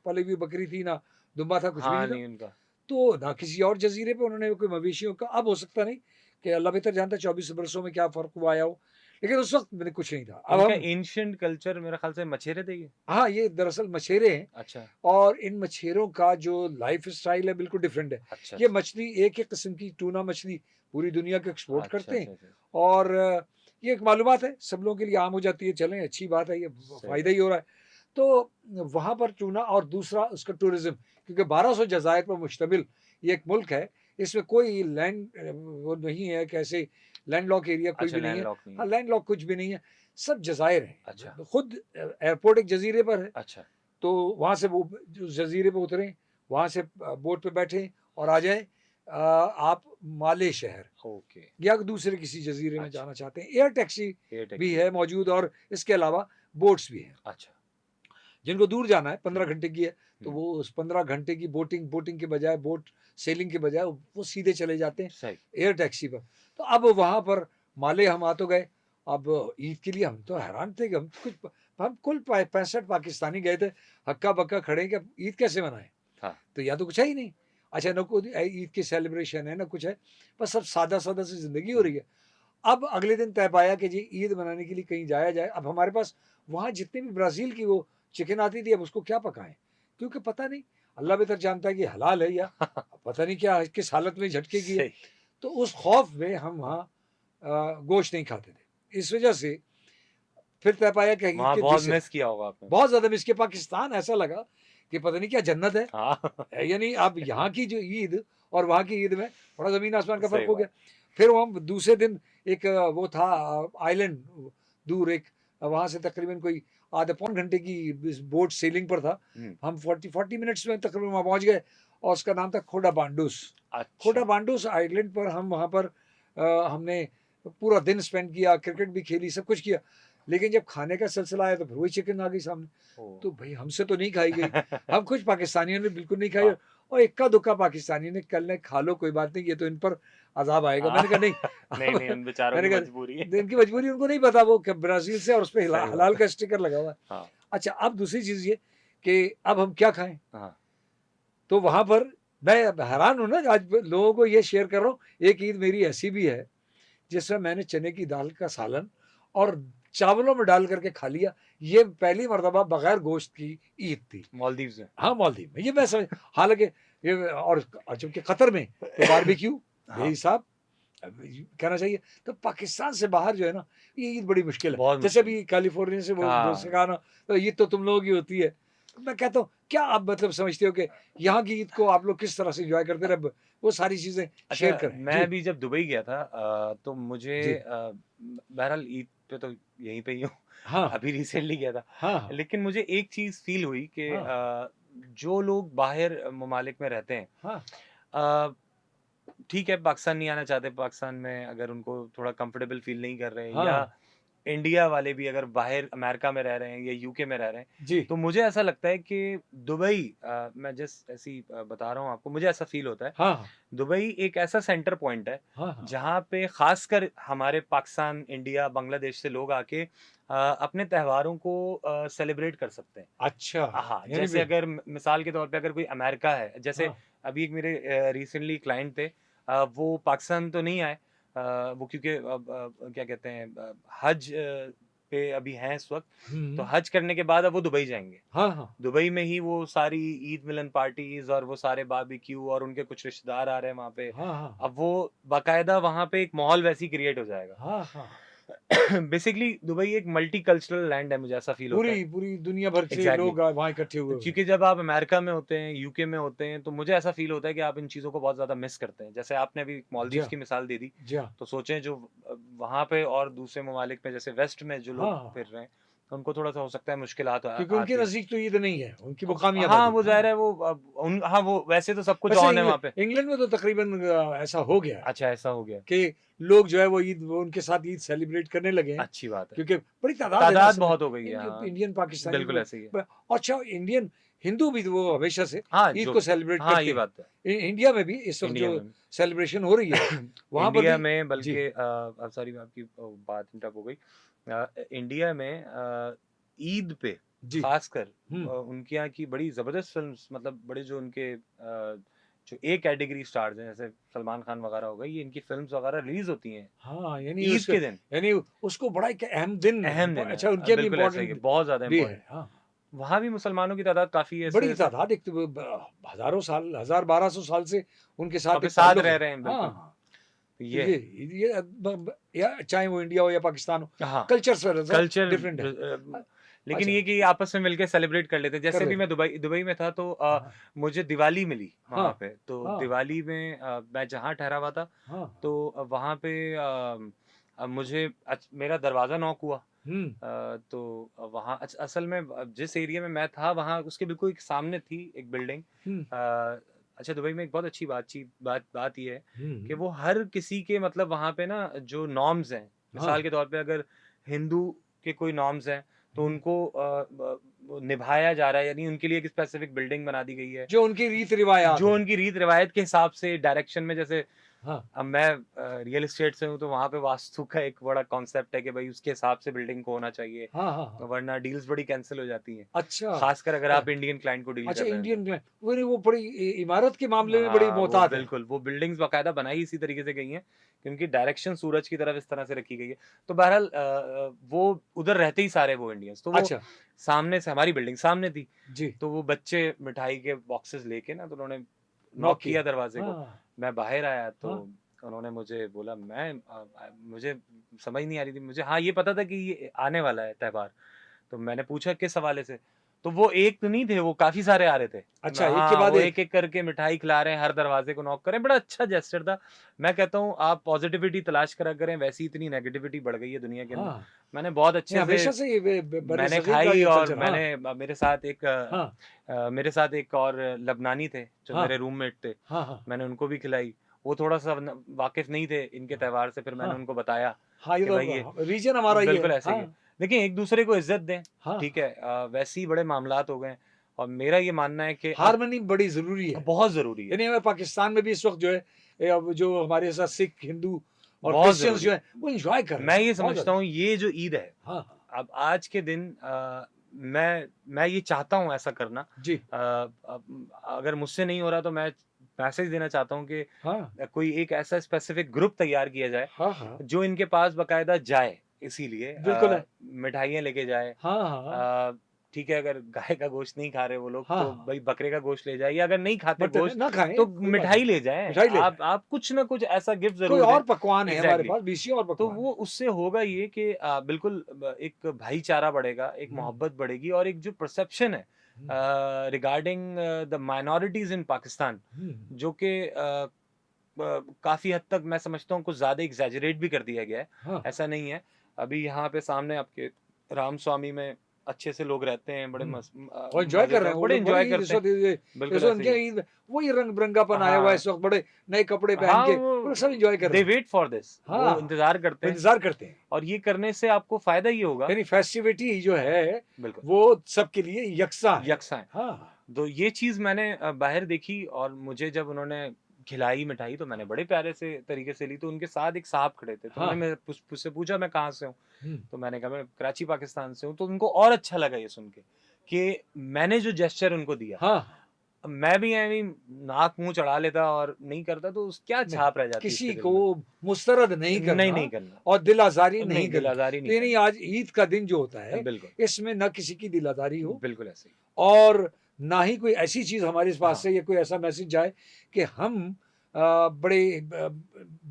पली हुई बकरी थी, ना दुम्बा था, कुछ भी हाँ, नहीं था। नहीं उनका। तो ना किसी और जज़ीरे पे उन्होंने कोई मवेशियों का, अब हो सकता नहीं कि अल्लाह बेहतर जानता है 24 बरसों में क्या फ़र्क हुआ आया हो। लेकिन उस वक़्त मैंने कुछ नहीं था। अब इनका हम एंशिएंट कल्चर मेरे ख़्याल से मछेरे थे ये? हाँ, ये दरअसल मछेरे हैं, अच्छा। और इन मछेरों का जो लाइफ़स्टाइल है बिल्कुल डिफरेंट है। अच्छा, ये अच्छा। मछली एक ही किस्म की टूना मछली पूरी दुनिया को एक्सपोर्ट अच्छा, करते हैं, अच्छा, अच्छा। और ये एक मालूमात है, सब लोगों के लिए आम हो जाती है, चलें अच्छी बात है, ये सही फ़ायदा बात। ही हो रहा है। तो वहाँ पर टूना, और दूसरा उसका टूरिज़्म, क्योंकि 1200 जज़ायर पर मुश्तमिल ये एक मुल्क है, इसमें कोई लैंड वो नहीं है कि ऐसे लैंडलॉक एरिया कोई अच्छा, भी नहीं है। लैंडलॉक नहीं हाँ, है। लैंडलॉक कुछ भी नहीं है, सब जज़ायर अच्छा, हैं। खुद एयरपोर्ट एक जज़ीरे पर है, अच्छा। तो वहाँ से वो जो जज़ीरे पे उतरे, वहाँ से बोट पे बैठे और आ जाएँ आप माले शहर, ओके। या दूसरे किसी जज़ीरे में अच्छा, जाना चाहते हैं। एयर टैक्सी एयर भी टैक्सी है है। मौजूद, और इसके अलावा बोट्स भी हैं। अच्छा। जिनको दूर जाना है, 15 हुँ, घंटे की है, तो हुँ। वो उस 15 घंटे की बोटिंग के बजाय, बोट सेलिंग के बजाय वो सीधे चले जाते हैं सही। एयर टैक्सी पर। तो अब वहाँ पर माले हम आ तो गए। अब ईद के लिए हम तो हैरान थे कि हम कुल 65 पाकिस्तानी गए थे, हक्का-बक्का खड़े हैं कि अब ईद कैसे मनाएँ? हाँ। तो यहाँ तो कुछ है ही नहीं। अच्छा, ना कोई ईद की सेलिब्रेशन है, ना कुछ है। बस सब सादा-सादा सी ज़िंदगी हो हुँ। रही है। अब अगले दिन तय पाया कि जी ईद मनाने के लिए कहीं जाया जाए। अब हमारे पास वहाँ जितने भी ब्राज़ील की वो चिकन आती थी, अब उसको क्या पकाएँ? क्योंकि पता नहीं, अल्लाह बेहतर जानता है कि हलाल है या पता नहीं क्या किस हालत में झटके की है। सही। तो उस खौफ में हम वहाँ गोश्त नहीं खाते थे। इस वजह से फिर तय पाया कि ईद वहाँ के बहुत दूसरे, मिस किया होगा आपने। बहुत ज़्यादा मिस किया। पाकिस्तान ऐसा लगा कि पता नहीं क्या जन्नत है। हाँ। यानी अब यहाँ की जो ईद और वहाँ की ईद में बड़ा ज़मीन आसमान का फ़र्क सही हो गया। बात। फिर वो हम दूसरे दिन एक वो था आइलैंड दूर एक, वहाँ से तकरीबन कोई आधे पौन घंटे की इस बोट सेलिंग पर था। हुँ। हम 40 मिनट्स में तकरीबन वहाँ पहुँच गए, और उसका नाम था खोडा बांडूस। खोडा अच्छा। बांडूस आइलैंड पर हम वहाँ पर हमने पूरा दिन स्पेंड किया, क्रिकेट भी खेली, सब कुछ किया। लेकिन जब खाने का सिलसिला आया तो फिर वही चिकन आ गई सामने। ओह! तो भई हमसे तो नहीं खाई गई। हम कुछ पाकिस्तानियों ने बिल्कुल नहीं खाई, हाँ। और इक्का-दुक्का पाकिस्तानी ने कल ने खा लो कोई बात नहीं, ये तो इन पर अज़ाब आएगा। हाँ। मैंने कहा नहीं। नहीं, नहीं, अब उन बेचारों की मैंने मजबूरी कहा है। इनकी मजबूरी उनको नहीं पता, वो कि ब्राज़ील से, और उसपे सही बात हलाल है। का स्टिकर लगा हुआ है। हाँ, अच्छा, अब दूसरी चीज़ ये कि अब हम क्या खाएँ? हाँ। तो वहाँ पर मैं अब हैरान हूँ ना, आज लोगों को ये शेयर कर रहा हूँ। एक ईद मेरी ऐसी भी है जिसमें मैंने चने की दाल का सालन और चावलों में डाल करके खा लिया। ये पहली मर्तबा बगैर गोश्त की ईद थी। मालदीव्स में। हाँ, मालदीव में। ये मैं समझ, हालाँकि ये, और जबकि कतर में तो बारबेक्यू हाँ। भाई साहब, कहना चाहिए। तो पाकिस्तान से बाहर जो है ना, ये ईद बड़ी मुश्किल है। बहुत जैसे मुश्किल। अभी कैलिफ़ोर्निया से वो दोस्त ने हाँ। कहा ना, तो ईद तो तुम लोगों की होती है। मैं कहता हूँ, क्या आप मतलब समझते हो कि यहाँ की ईद को आप लोग किस तरह से एन्जॉय करते रहे? ब वो सारी चीज़ें शेयर अच्छा, करें। मैं जी, भी जब दुबई गया था तो मुझे जी। बहरहाल ईद पे तो यहीं पे ही हूँ। हाँ, अभी रिसेंटली गया था। हाँ, हाँ, लेकिन मुझे एक चीज़ फ़ील हुई कि हाँ, जो लोग बाहर ममालिक में रहते हैं हाँ, अ, ठीक है, पाकिस्तान नहीं आना चाहते, पाकिस्तान में अगर उनको थोड़ा कंफर्टेबल फ़ील नहीं कर रहे हैं, या हाँ, इंडिया वाले भी अगर बाहर अमेरिका में रह रहे हैं या यूके में रह रहे हैं, जी, तो मुझे ऐसा लगता है कि दुबई मैं जस्ट ऐसे ही बता रहा हूँ आपको, मुझे ऐसा फ़ील होता है, हाँ, हाँ, दुबई एक ऐसा सेंटर पॉइंट है, हाँ, हाँ। जहाँ पे ख़ासकर हमारे पाकिस्तान, इंडिया, बांग्लादेश से लोग आके अपने त्योहारों को सेलिब्रेट कर सकते हैं। अच्छा, हाँ, यानी जैसे भी अगर मिसाल के तौर पे अगर कोई अमेरिका है, जैसे हाँ, अभी एक मेरे रिसेंटली क्लाइंट थे, वो पाकिस्तान तो नहीं आए, वो क्योंकि क्या कहते हैं हज पे अभी हैं इस वक़्त, तो हुँ, हज करने के बाद अब वो दुबई जाएँगे। हाँ, हाँ, दुबई में ही वो सारी ईद मिलन पार्टीज़ और वो सारे बारबेक्यू, और उनके कुछ रिश्तेदार आ रहे हैं वहाँ पे। हाँ, हाँ, अब वो बाकायदा वहाँ पे एक माहौल वैसे ही क्रिएट हो जाएगा। हाँ, हाँ। बेसिकली दुबई एक मल्टीकल्चरल लैंड है, मुझे ऐसा फ़ील होता है। पूरी दुनिया भर से एग्ज़ैक्टली। लोग वहाँ इकट्ठे हुए हुए हैं। क्योंकि जब आप अमेरिका में होते हैं, यूके में होते हैं, तो मुझे ऐसा फ़ील होता है कि आप इन चीज़ों को बहुत ज़्यादा मिस करते हैं। जैसे आपने अभी जी मालदीव्स हाँ, की मिसाल दे दी, जी हाँ। तो सोचें जो वहाँ पे और दूसरे ममालिक में जैसे वेस्ट में जो हाँ, लोग हाँ, फिर रहे हैं, उनको थोड़ा-सा हो सकता है मुश्किलात क्योंकि उनके आती है। नज़दीक तो ईद नहीं है, उनकी अब मुकामी हाँ, आबादी। वो ज़ाहिर हाँ, है, वो अब उन हाँ, वो वैसे तो सब कुछ वैसे ऑन है वहाँ पे। इंग्लैंड में तो तकरीबन ऐसा हो गया है अच्छा, ऐसा हो गया है। कि लोग जो है वो ईद वो उनके साथ ईद सेलिब्रेट करने लगे हैं, अच्छी बात है। क्योंकि बड़ी तादाद है ना तादाद असल में बहुत हो गई है, हाँ। इंडियन पाकिस्तानी बिल्कुल ऐसे ही है। अच्छा इंडियन हिंदू भी तो वो हमेशा से हाँ, ईद जो को सेलिब्रेट हाँ, करते ये हैं। बात है। इंडिया में भी इस वक़्त इंडिया जो में भी। सेलिब्रेशन हो रही है, वहाँ पर इंडिया भी में जी, बल्कि सॉरी आपकी बात इंटरप्ट हो गई। इंडिया में ईद पे जी। खासकर हुँ। उनके यहाँ की बड़ी ज़बरदस्त फ़िल्म्स, मतलब बड़े जो उनके जो ए कैटेगरी स्टार्स हैं, जैसे सलमान खान वगैरह हो गए, ये इनकी फ़िल्म्स वगैरह रिलीज़ होती हैं हाँ, यानी ईद उसका के दिन। यानी उसको बड़ा एक अहम दिन अहम दिन है। अच्छा उनके भी बिल्कुल ऐसा ही है, इम्पोर्टेंट बहुत ज़्यादा भी है। इम्पोर्टेंट। हाँ, वहाँ भी मुसलमानों की तादाद काफ़ी है, इस बड़ी वजह से तादाद एक तो हज़ारों साल 1000-1200 साल से उनके वहाँ साथ पे एक साथ ताल्लुक रह है। रहे हैं, बिल्कुल। हाँ, तो तो ये है। ये ब ब या चाहे वो इंडिया हो या पाकिस्तान हो, हाँ। कल्चर थोड़ा-सा कल्चर डिफरेंट है। लेकिन अच्छा, ये कि आपस में मिलके सेलिब्रेट कर लेते हैं। कर जैसे अभी लेते मैं हैं। दुबई में था, तो हाँ, मुझे दिवाली मिली हाँ, वहाँ पे। तो हाँ, दिवाली में मैं जहाँ ठहरा हुआ था, हाँ, तो वहाँ पे मुझे मेरा दरवाज़ा नॉक हुआ। हुँ, तो वहाँ असल में जिस एरिया में मैं था, वहाँ उसके बिल्कुल एक सामने थी एक बिल्डिंग। हुँ, अच्छा, दुबई में एक बहुत अच्छी बात ये है हुँ, कि हुँ, वो हर किसी के, मतलब वहाँ पे ना जो नॉर्म्स हैं, हाँ, मिसाल के तौर पे अगर हिंदू के कोई नॉर्म्स हैं, तो हुँ, उनको वो निभाया जा रहा है, यानी उनके लिए एक स्पेसिफिक बिल्डिंग बना दी गई है। जो उनकी रीत-रिवायात जो हैं। उनकी रीत-रिवायत के हिसाब से डायरेक्शन में, जैसे हाँ, अब मैं रियल एस्टेट से हूँ, तो वहाँ पे वास्तु का एक बड़ा कॉन्सेप्ट है कि भई उसके हिसाब से बिल्डिंग को होना चाहिए, हाँ, हाँ, हाँ। वरना डील्स बड़ी कैंसल हो जाती हैं। अच्छा, ख़ासकर अगर अ आप इंडियन क्लाइंट को डील अच्छा कर रहे हैं तो। इंडियन क्लाइंट वो नहीं वो बड़ी इमारत के मामले में बड़ी हाँ, वो मोहतात है। बिल्कुल, वो बिल्डिंग्स बाकायदा बनाई इसी तरीके से गई हैं कि उनकी डायरेक्शन सूरज की तरफ इस तरह से रखी गई है। तो बहरहाल वो उधर रहते ही सारे वो इंडियंस, तो वो अच्छा, सामने से, हमारी बिल्डिंग सामने थी। जी, तो वो बच्चे मिठाई के बॉक्सेस लेके ना, तो उन्होंने नॉक नॉक किया किया। दरवाज़े को। हाँ, मैं बाहर आया, तो हाँ, उन्होंने मुझे बोला, मुझे समझ नहीं आ रही थी। मुझे हाँ, ये पता था कि ये आने वाला है त्योहार। तो मैंने पूछा किस हवाले से? तो वो एक तो नहीं थे, वो काफ़ी सारे आ रहे थे। अच्छा एक के हाँ, बाद वो एक। एक-एक करके मिठाई खिला रहे हैं, हर दरवाज़े को नॉक कर रहे हैं, बड़ा अच्छा जेस्चर था। मैं कहता हूँ आप पॉज़िटिविटी तलाश करा करें, वैसी इतनी नेगेटिविटी बढ़ गई है दुनिया के अंदर। हाँ, मैंने बहुत नहीं अच्छे से हमेशा से ये मैंने बर्र-ए-सग़ीर का खाई, ये और कल्चर हाँ, मैंने हाँ, मेरे साथ एक और लबनानी थे, जो हाँ, मेरे रूममेट थे। हाँ, हाँ, मैंने उनको भी खिलाई। वो थोड़ा-सा वाकिफ़ नहीं थे इनके हाँ, त्योहार से, फिर मैंने हाँ, उनको बताया हाँ, ये कि भाई ये तो रीजन हमारा ये बिल्कुल है। ऐसे ही है। हाँ, देखिए, एक-दूसरे को इज़्ज़त दें, हाँ, ठीक है? वैसे ही बड़े मामलात हो गए हैं, और मेरा ये मानना है कि अब हार्मनी बड़ी ज़रूरी है। बहुत ज़रूरी है, यानी हमें पाकिस्तान में भी इस वक़्त जो है अब जो हमारे साथ सिख, हिंदू और बहुत क्रिश्चियंस ज़रूरी जो है। हैं, वो एन्जॉय कर रहे मैं हैं, ये बहुत समझता ज़्यादा। हूँ, ये जो ईद है, हाँ, हाँ, अब आज के दिन मैं ये चाहता हूँ ऐसा करना। जी, अगर मुझसे नहीं हो रहा, तो मैं मैसेज देना चाहता हूँ कि हाँ, कोई एक ऐसा स्पेसिफिक ग्रुप तैयार किया जाए, हाँ, हाँ, जो इनके पास बाकायदा जाए, इसीलिए बिल्कुल है। मिठाइयाँ लेके जाए, हाँ, हाँ, ठीक है, अगर गाय का गोश्त नहीं खा रहे वो लोग हाँ, तो हाँ। भाई बकरे का गोश्त ले जाए, या अगर नहीं खाते मटन है, गोश्त ना खाएँ, तो कोई बात मिठाई नहीं। ले जाएँ। मिठाई ले जाएँ। आप कुछ ना कुछ ऐसा गिफ्ट कोई ज़रूर दें। और पकवान है हमारे एग्ज़ैक्टली। पास, बीसी और तो पकवान वो है। उससे होगा ये कि बिल्कुल एक भाईचारा बढ़ेगा, एक हुँ, मोहब्बत बढ़ेगी, और एक जो परसेप्शन है हुँ, रिगार्डिंग द माइनॉरिटीज़ इन पाकिस्तान, हुँ, जो कि काफ़ी हद तक मैं समझता हूँ कुछ ज़्यादा एग्ज़ैजरेट भी कर दिया गया है। हाँ, ऐसा नहीं है। अभी यहाँ पे सामने आपके रामस्वामी में अच्छे से लोग रहते हैं, बड़े हुँ। और एन्जॉय मज़े कर से रहे हैं वो बड़े लोग, बड़े एन्जॉय ही इस करते हैं। वक़्त ये इस बिल्कुल वक़्त ऐसे ही उनके है। ईद वही रंग-बिरंगापन आया हुआ है हाँ। इस वक़्त, बड़े नए कपड़े पहन हाँ, के वो लोग सब एन्जॉय कर दे रहे हैं। वेट फॉर दिस, वो हाँ, इंतज़ार करते वो हैं, इंतज़ार करते हैं। और ये करने से आपको फ़ायदा ये होगा। यानी फेस्टिविटी जो है, बिल्कुल, वो सबके लिए यकसा है। यकसा है। हाँ, तो ये चीज़ मैंने बाहर देखी, और मुझे जब उन्होंने खिलाई मिठाई तो मैंने बड़े प्यारे से तरीके से ली। तो उनके साथ एक साहब खड़े थे, तो हाँ। उन्होंने मेरे मुझसे पूछा मैं कहाँ से हूँ? हुँ, तो मैंने कहा मैं कराची पाकिस्तान से हूँ। तो उनको और अच्छा लगा ये सुन के कि मैंने जो जेस्चर उनको दिया, हाँ, हाँ। मैं भी ऐਵੇਂ ही नाक मुँह चढ़ा लेता और नहीं करता तो क्या नहीं, छाप रह जाती किसी उसके दिल को में? मुस्तरद नहीं नहीं, करना नहीं करना। और दिल आज़ारी नहीं नहीं, दिल करनी। आज़ारी नहीं तो यानी करना। आज ईद का दिन जो होता है, बिल्कुल, इसमें ना किसी की दिल आज़ारी हो बिल्कुल ऐसे ही। और ना ही कोई ऐसी चीज़ हमारे पास हाँ, से या कोई ऐसा मैसेज जाए कि हम बड़े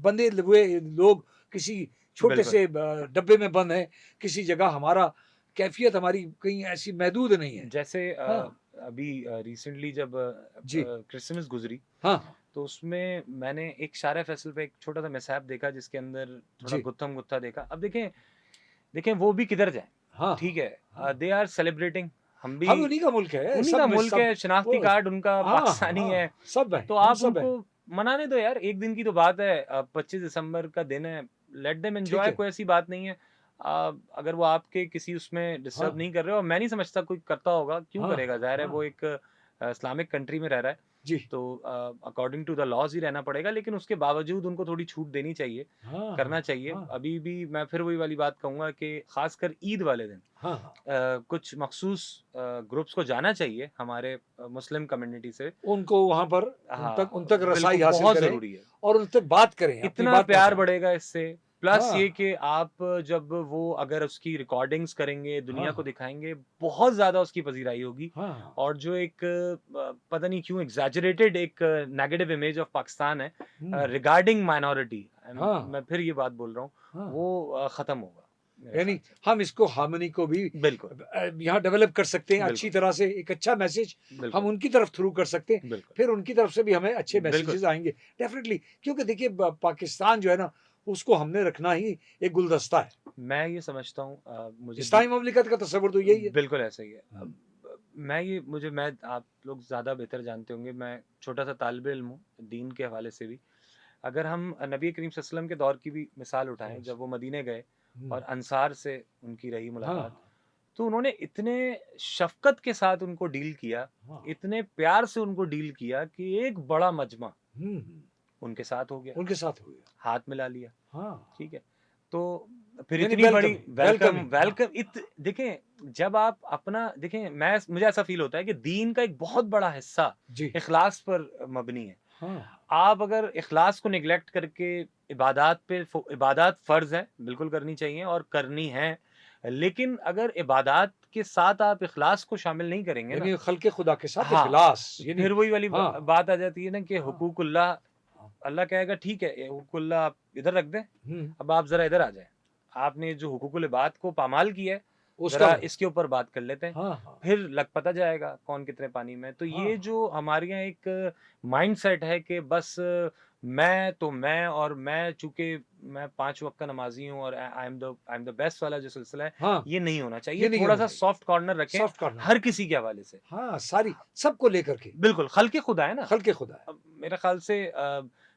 बंधे हुए लोग किसी छोटे बिल्कुल। से डब्बे में बंद हैं, किसी जगह हमारा कैफ़ियत हमारी कहीं ऐसी महदूद नहीं है। जैसे हाँ, अभी रिसेंटली जब जी। क्रिसमस गुज़री, हाँ, हाँ, तो उसमें मैंने एक शारा फैसल पे एक छोटा-सा मिसहैप देखा जिसके अंदर थोड़ा जी। गुत्थम-गुत्था देखा। अब देखें देखें वो भी किधर जाएँ, हाँ, ठीक है? हाँ। दे आर सेलिब्रेटिंग, हम भी हम उन्हीं का मुल्क है, उन्हीं सब का में मुल्क सब है, शनाख्ती वो कार्ड उनका हाँ, पाकिस्तानी है, हाँ, सब हैं, तो हम आप सब हैं। उनको मनाने दो यार, 1 दिन की तो बात है। 25 दिसंबर का दिन है, लेट देम ठीक एन्जॉय, है। कोई ऐसी बात नहीं है। अगर वो आपके किसी उसमें हाँ, डिस्टर्ब नहीं कर रहे, और मैं नहीं समझता कोई करता होगा, क्यों हाँ, करेगा? ज़ाहिर है हाँ। वो एक इस्लामिक कंट्री में रह रहा है, जी। तो अकॉर्डिंग टू द लॉज़ ही रहना पड़ेगा, लेकिन उसके बावजूद उनको थोड़ी छूट देनी चाहिए, हाँ, करना हाँ, चाहिए। हाँ, अभी भी मैं फिर वही वाली बात कहूँगा कि ख़ासकर ईद वाले दिन हाँ, हाँ। कुछ मखसूस ग्रुप्स को जाना चाहिए हमारे मुस्लिम कम्युनिटी से। उनको वहाँ पर उन हाँ, तक बिल्कुल रसाई हासिल बहुत करें ज़रूरी है। और उन तक बात करें, अपनी इतना बात प्यार पहुँचाएँ। बढ़ेगा इससे, प्लस हाँ, ये कि आप जब वो अगर उसकी रिकॉर्डिंग्स करेंगे, हाँ, दुनिया को हाँ, दिखाएँगे, बहुत ज़्यादा उसकी पज़ीराई होगी। हाँ, और जो एक पता नहीं क्यों एक्ज़ैजरेटेड एक नेगेटिव इमेज ऑफ पाकिस्तान है हुँ, रिगार्डिंग माइनॉरिटी, हाँ, मैं फिर ये बात बोल रहा हूँ, हाँ। वो ख़त्म होगा, मेरे यानी ख़्याल से। हम इसको हार्मनी को भी बिल्कुल, यहाँ डेवलप कर सकते हैं अच्छी बिल्कुल, तरह से, एक अच्छा मैसेज हम बिल्कुल, उनकी तरफ थ्रू कर सकते हैं, बिल्कुल, फिर उनकी तरफ से भी हमें अच्छे बिल्कुल। मैसेजेस आएँगे, डेफ़िनिटली क्योंकि देखिए पाकिस्तान जो है ना, उसको हमने रखना ही एक गुलदस्ता है। मैं ये समझता हूँ मुझे इस्लामी ममलिकत का तसव्वुर तो यही है। बिल्कुल ऐसा ही है। हुँ, अब मैं आप लोग ज़्यादा बेहतर जानते होंगे, मैं छोटा-सा तालिब-इल्म हूँ, दीन के हवाले से भी। अगर हम नबी करीम सल्लल्लाहु अलैहि वसल्लम के दौर की भी मिसाल उठाएँ, यस। जब वो मदीने गए हुँ, और अंसार से उनकी रही हाँ, मुलाकात, तो उन्होंने इतने शफ़क़त के साथ उनको डील किया, हाँ, इतने प्यार से उनको डील किया कि एक बड़ा मजमा हुँ, हुँ, उनके साथ हो गया, उनके साथ हो गया। हाथ मिला लिया। हाँ, ठीक है? तो फिर यानी इतनी बड़ी वेलकमिंग वेलकम वेलकमिंग हाँ, वेलकम इत देखें, जब आप अपना देखें, मुझे ऐसा फ़ील होता है कि दीन का एक बहुत बड़ा हिस्सा जी, इख़लास पर मबनी है। हाँ, आप अगर इख़लास को नेग्लेक्ट करके इबादत फ़र्ज़ है, बिल्कुल करनी चाहिए और करनी है। लेकिन अगर इबादत के साथ आप इख़लास को शामिल नहीं करेंगे ना, यानी खल्क़े खुदा के साथ हाँ, इख़लास तो यानी फिर वही वाली हाँ, बात आ जाती है ना कि हाँ, हुकूकुल्लाह, हाँ, अल्लाह कहेगा ठीक है, ये हुकूकुल्लाह आप इधर रख दें, हुँ, अब आप ज़रा इधर आ जाएँ। आपने जो हुकूकुल इबाद को पामाल किया है, उसका ज़रा इसके ऊपर बात कर लेते हैं। हाँ, हाँ, फिर लग पता जाएगा कौन कितने पानी में है। तो हाँ, ये जो हमारे यहाँ एक माइंडसेट है कि बस मैं और मैं चूँकि मैं 5 वक़्त का नमाज़ी हूँ और आई एम द बेस्ट वाला जो सिलसिला है, हाँ, ये नहीं होना चाहिए। ये नहीं होना थोड़ा-सा चाहिए। सॉफ्ट कॉर्नर रखें सॉफ्ट कॉर्नर हर किसी के हवाले से। हाँ, सारी सबको लेकर के बिल्कुल, ख़ल्क़े खुदा है ना। खल्क़े खुदा है। अब मेरे ख़्याल से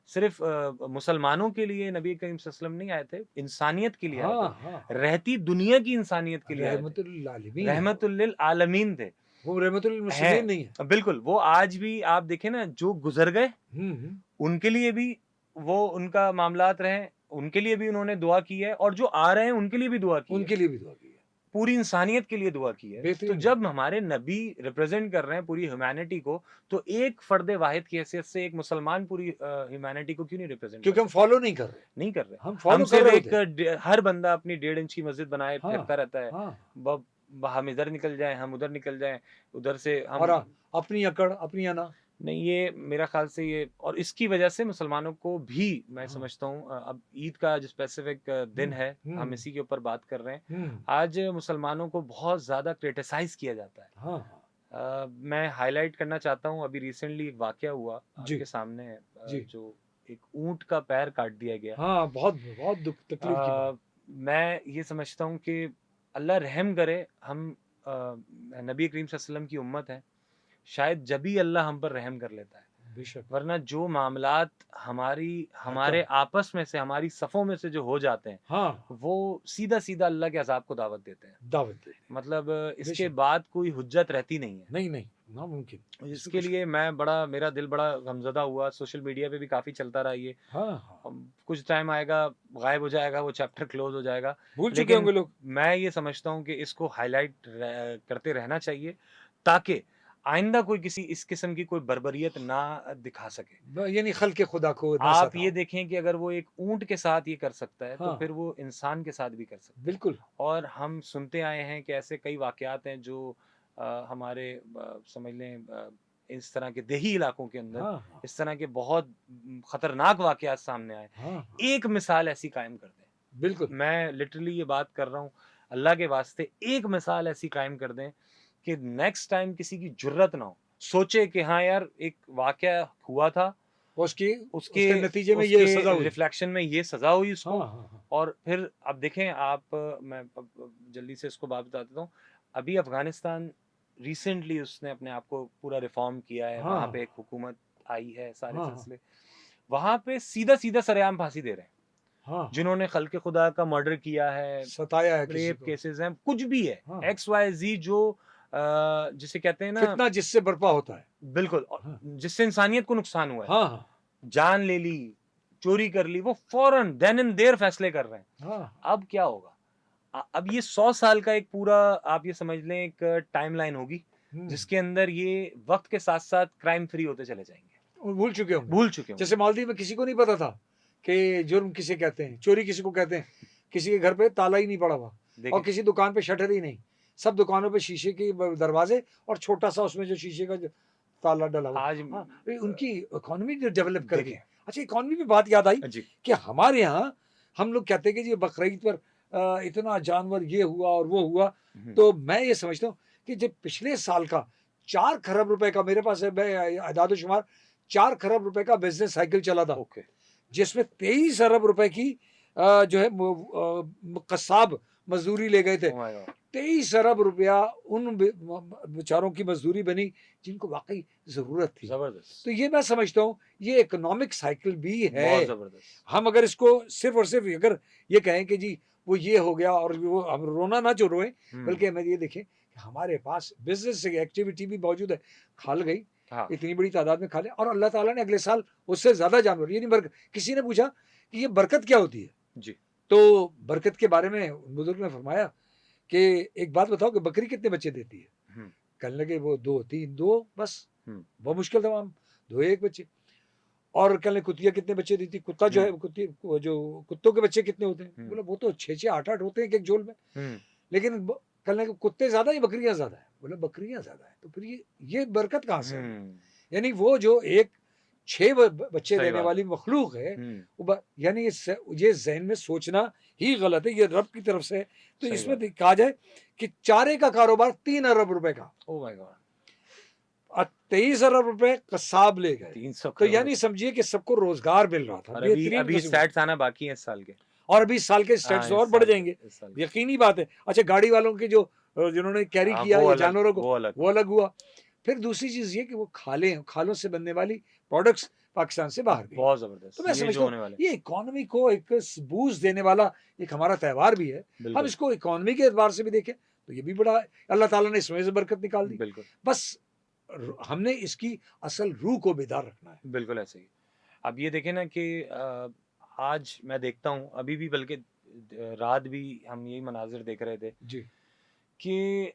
सिर्फ़ मुसलमानों के लिए नबी करीम सल्लल्लाहु अलैहि वसल्लम नहीं आए थे, इंसानियत के लिए आए थे। हाँ, हाँ, हाँ, रहती दुनिया की इंसानियत के लिए आए थे। रहमतुल लिल आलमीन है वो। रहमतुल लिल आलमीन थे। वो रहमतुल लिल मुस्लिमीन नहीं है। हैं, बिल्कुल, वो आज भी आप देखें ना, जो गुज़र गए, हुँ, हुँ, उनके लिए भी वो उनका मामलात रहे, उनके लिए भी उन्होंने दुआ की है, और जो आ रहे हैं उनके लिए भी दुआ की है। उनके लिए भी दुआ की है। पूरी इंसानियत के लिए दुआ की है। तो बेहतरीन बात जब हमारे नबी रिप्रेज़ेंट कर रहे हैं पूरी ह्यूमैनिटी को, तो एक फ़र्द वाहिद की हैसियत से एक मुसलमान पूरी ह्यूमैनिटी को क्यों नहीं रिप्रेज़ेंट कर क्योंकि हम सकता? फॉलो नहीं कर रहे। नहीं कर रहे। हम हम फॉलो कर सिर्फ़ रहे एक होते हैं। हर बंदा अपनी 1.5 इंच की मस्जिद बनाए हाँ, फिरता रहता है। हाँ, ब हम इधर निकल जाएँ, हम उधर निकल जाएँ, उधर से और हम अपनी अकड़, अपनी अना। नहीं, ये मेरा ख़्याल से ये और इसकी वजह से मुसलमानों को भी मैं हाँ। समझता हूँ अब ईद का जो स्पेसिफ़िक दिन हुँ, है, हम हुँ, इसी के ऊपर बात कर रहे हैं। हुँ। आज मुसलमानों को बहुत ज़्यादा क्रिटिसाइज़ किया जाता है। हाँ, हाँ। मैं हाइलाइट करना चाहता हूँ, अभी रिसेंटली एक वाक़या हुआ जी, आपके सामने है जी। जो एक ऊँट का पैर काट दिया गया। हाँ, बहुत बहुत दुःख तकलीफ़ की बात। अ, मैं ये समझता हूँ कि अल्लाह रहम करे, हम नबी करीम सल्लल्लाहु अलैहि वसल्लम की उम्मत है, शायद जभी अल्लाह हम पर रहम कर लेता है। बेशक। वरना जो मामलात हरकत। हमारे आपस में से, हमारी सफ़ों में से जो हो जाते हैं, हाँ, वो सीधा-सीधा अल्लाह के अज़ाब को दावत देते हैं। दावत देते हैं। मतलब इसके बेशक। बाद कोई हुज्जत रहती नहीं है। नहीं, नहीं, नामुमकिन। इसमें इसके कुछ लिए मेरा दिल बड़ा गमज़दा हुआ, सोशल मीडिया पे भी काफ़ी चलता रहा ये। हाँ, हाँ। कुछ टाइम आएगा, गायब हो जाएगा, वो चैप्टर क्लोज़ हो जाएगा। भूल चुके लेकिन होंगे लोग। मैं ये समझता हूँ कि इसको हाइलाइट करते रहना चाहिए, ताकि आइंदा कोई किसी इस किस्म की कोई बर्बरियत ना दिखा सके। यानी ख़ल्क़े खुदा को ना आप ये सताओ। देखें कि अगर वो एक ऊँट के साथ ये कर सकता है, तो हाँ, फिर वो इंसान के साथ भी कर सकता है। बिल्कुल। और हम सुनते आए हैं कि ऐसे कई वाक़यात हैं जो हमारे समझ लें इस तरह के देही इलाकों के अंदर हाँ, हाँ। इस तरह के बहुत ख़तरनाक वाक़यात सामने आए। हाँ, हाँ। एक मिसाल ऐसी कायम कर दें, बिल्कुल। मैं लिटरली ये बात कर रहा हूँ, अल्लाह के वास्ते एक मिसाल ऐसी कायम कर दें कि नेक्स्ट टाइम किसी की जुर्रत ना हो, सोचे कि हाँ यार, एक वाक़या हुआ था, उसकी उसके उसके नतीजे में ये उसके सज़ा हुई। रिफ्लेक्शन में ये सज़ा हुई हाँ, उसको। हाँ, हाँ। और फिर अब देखें आप मैं अब जल्दी से इसको बात बता देता हूँ। अभी अफ़गानिस्तान रिसेंटली उसने अपने आप को पूरा रिफ़ॉर्म किया है, वहाँ हाँ, पे एक हुकूमत आई है, सारे हाँ, हाँ। सिलसिले। वहाँ पे सीधा-सीधा सरेआम फांसी दे रहे हैं। हाँ, हाँ। जिन्होंने ख़ल्क़े खुदा का मर्डर किया है, सताया है किसी रेप को। केसेज़ हैं, कुछ भी है, हाँ, हाँ। एक्स, वाई, ज़ेड जो जिसे कहते हैं ना फ़ितना जिससे बर्पा होता है। बिल्कुल हाँ। जिससे इंसानियत को नुकसान हुआ है। हाँ, हाँ। जान ले ली, चोरी कर ली, वो फ़ौरन देन एंड देयर फ़ैसले कर रहे हैं। हाँ, हाँ। अब क्या होगा? अब ये 100 साल का एक पूरा आप ये समझ लें एक टाइमलाइन होगी, हुँ। जिसके अंदर ये वक़्त के साथ-साथ क्राइम फ्री होते चले जाएँगे। और भूल चुके होंगे। भूल चुके होंगे। जैसे मालदीव में किसी को नहीं पता था कि जुर्म किसे कहते हैं, चोरी किसी को कहते हैं। किसी के घर पे ताला ही नहीं पड़ा हुआ और देखें किसी दुकान पे शटर ही नहीं। सब दुकानों पे शीशे के ब दरवाज़े और छोटा-सा उसमें जो शीशे का जो ताला डला हुआ। आज हाँ, उनकी इकोनॉमी जो डेवलप कर गई। देखें अच्छा इकोनॉमी पे बात याद आई जी। कि हमारे यहाँ हम लोग कहते हैं कि जी बकरीद पर इतना जानवर ये हुआ और वो हुआ। हुँ, तो मैं ये समझता हूँ कि जब पिछले साल का 4 खरब रुपए का मेरे पास है मैं एदाद-ओ-शुमार 4 खरब रुपए का बिज़नेस साइकिल चला था। ओके। जिसमें 23 अरब रुपए की जो है कस्साब मज़दूरी ले गए थे। Oh my God! 23 अरब रुपया उन बेचारों की मज़दूरी बनी जिनको वाक़ई ज़रूरत थी। ज़बरदस्त, तो ये मैं समझता हूँ ये इकोनॉमिक साइकिल भी बहुत है। ज़बरदस्त। हम अगर इसको सिर्फ़ और सिर्फ़ अगर ये कहें कि जी वो ये हो गया और वो हम रोना ना जो रोएँ, हुँ, बल्कि हमें ये देखें कि हमारे पास बिज़नेस एक्टिविटी भी मौजूद है। खल गई, हाँ, इतनी बड़ी तादाद में खा लें और अल्लाह ताला ने अगले साल उससे ज़्यादा जानवर ये नहीं किसी ने पूछा कि ये बरकत क्या होती है? जी। तो बरकत के बारे में बुज़ुर्ग ने फरमाया कि एक बात बताओ कि बकरी कितने बच्चे देती है? हुँ, कहने लगे वो 2, 3, 2 बस, हुँ, बहुत मुश्किल तमाम 2-1 बच्चे। और कहने लगे कुतिया कितने बच्चे देती है? कुत्ता जो है हुँ, कुत्ती वो जो कुत्तों के बच्चे कितने होते हैं? हुँ, बोला वो तो 6-6, 8-8 होते हैं एक-एक झोल में। हुँ, लेकिन कहने लगे कुत्ते ज़्यादा या बकरियाँ ज़्यादा है? बोला बकरियाँ ज़्यादा है। तो फिर ये बरकत कहाँ से आ गई? हुँ, यानी वो जो एक 6 बच्चे सही देने बात है। वाली मखलूक है, हुँ, वो यानी ये ज़हन में सोचना ही गलत है, ये रब की तरफ से है। तो सही इसमें बात है। कहा जाए कि चारे का कारोबार 3 अरब रुपए का ओह माय गॉड! 23 अरब रुपए कसाब ले गए। 300 तो करोड़ यानी समझिए कि सबको रोज़गार मिल रहा था, और अभी बेहतरीन अभी किस्म का। स्टैट्स आना बाकी हैं इस साल के। और अभी इस साल के हाँ, स्टेट्स और इस बढ़ साल के जाएँगे, इस साल के। यकीनी बात है। अच्छा गाड़ी वालों के जो जिन्होंने कैरी हाँ, किया वो या अलग, जानवरों को, वो अलग। वो अलग हुआ। फिर दूसरी चीज़ ये कि वो खालों से बनने वाली प्रोडक्ट्स पाकिस्तान से बाहर गई। बहुत तो ज़बरदस्त, मैं ये जो समझता हूँ होने वाला है। ये इकोनॉमी को एक बूस्ट देने वाला एक हमारा त्योहार भी है। हम बिल्कुल, इसको इकोनॉमी के एतबार से भी देखें तो ये भी बड़ा अल्लाह ताला ने इसमें से बरकत निकाल दी। बिल्कुल, बस हमने इसकी असल रूह को बेदार रखना है। बिल्कुल ऐसे ही। अब ये देखें ना कि आज मैं देखता हूँ, अभी भी बल्कि रात भी हम यही मनाज़िर देख रहे थे जी, कि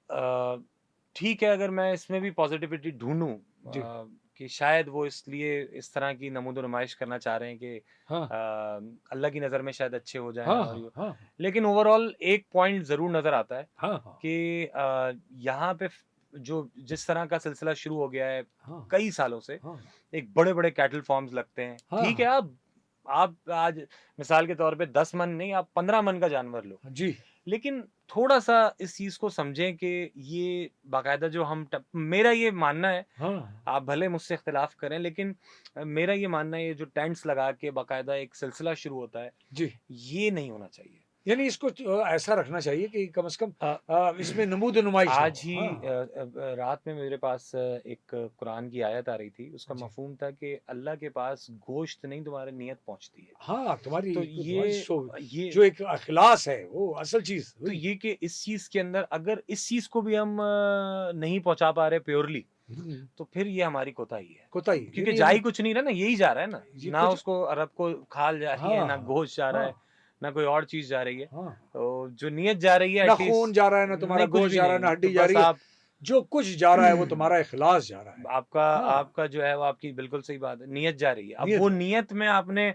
ठीक है अगर मैं इसमें भी पॉज़िटिविटी ढूँढूँ जी। कि शायद वो इसलिए इस तरह की नमूद नुमाइश करना चाह रहे हैं कि हाँ, अल्लाह की नज़र में शायद अच्छे हो जाएं हाँ, और हाँ, ये। हाँ, लेकिन ओवरऑल एक पॉइंट ज़रूर नज़र आता है हाँ, हाँ, कि यहाँ पे जो जिस तरह का सिलसिला शुरू हो गया है हाँ, कई सालों से, हाँ, एक बड़े-बड़े कैटल फार्म्स लगते हैं। हाँ, ठीक है, हाँ, आप आज मिसाल के तौर पे 10 मन नहीं, आप 15 मन का जानवर लो। जी, लेकिन थोड़ा-सा इस चीज़ को समझें कि ये बाकायदा जो हम ट मेरा ये मानना है, हाँ, आप भले मुझसे इख्तिलाफ़ करें, लेकिन मेरा ये मानना है, ये जो टेंट्स लगा के बाकायदा एक सिलसिला शुरू होता है, जी। ये नहीं होना चाहिए। यानी इसको ऐसा रखना चाहिए कि कम से कम अ, इसमें नमूद-नुमाइश ना आज हो। ही हाँ, रात में मेरे पास एक कुरान की आयत आ रही थी, उसका जी। मफ़हूम था कि अल्लाह के पास गोश्त नहीं, तुम्हारी नियत पहुँचती है। हाँ, तुम्हारी तो तुम्हारी ये जो एक इखलास है, वो असल चीज़ तो वही। ये कि इस चीज़ के अंदर अगर इस चीज़ को भी हम नहीं पहुँचा पा रहे प्योरली, हुँ, तो फिर ये हमारी कोताही है। कोताही क्योंकि यानी जा ही हमें कुछ नहीं रहा ना, यही जा रहा है ना। ये ना कुछ उसको अरब को खाल जा रही है, हाँ, ना गोश्त जा रहा हाँ, है, ना कोई और चीज़ जा रही है। हाँ। तो जो नियत जा रही है ना खून एटलीस्ट जा रहा है, ना तुम्हारा नहीं, कुछ गोश्त भी जा रहा है, ना नहीं। तो हड्डी जा बस रही है। आप जो कुछ जा रहा है, वो तुम्हारा इखलास जा रहा है। आपका हाँ, आपका जो है वो आपकी बिल्कुल सही बात है, नियत जा रही है। अब नियत वो है। नियत में आपने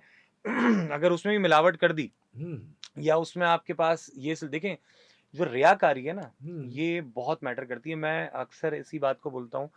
अगर उसमें भी मिलावट कर दी हुँ, या उसमें आपके पास ये देखें, जो रियाकारी है ना, हुँ, ये बहुत मैटर करती है। मैं अक्सर इसी बात को बोलता हूँ,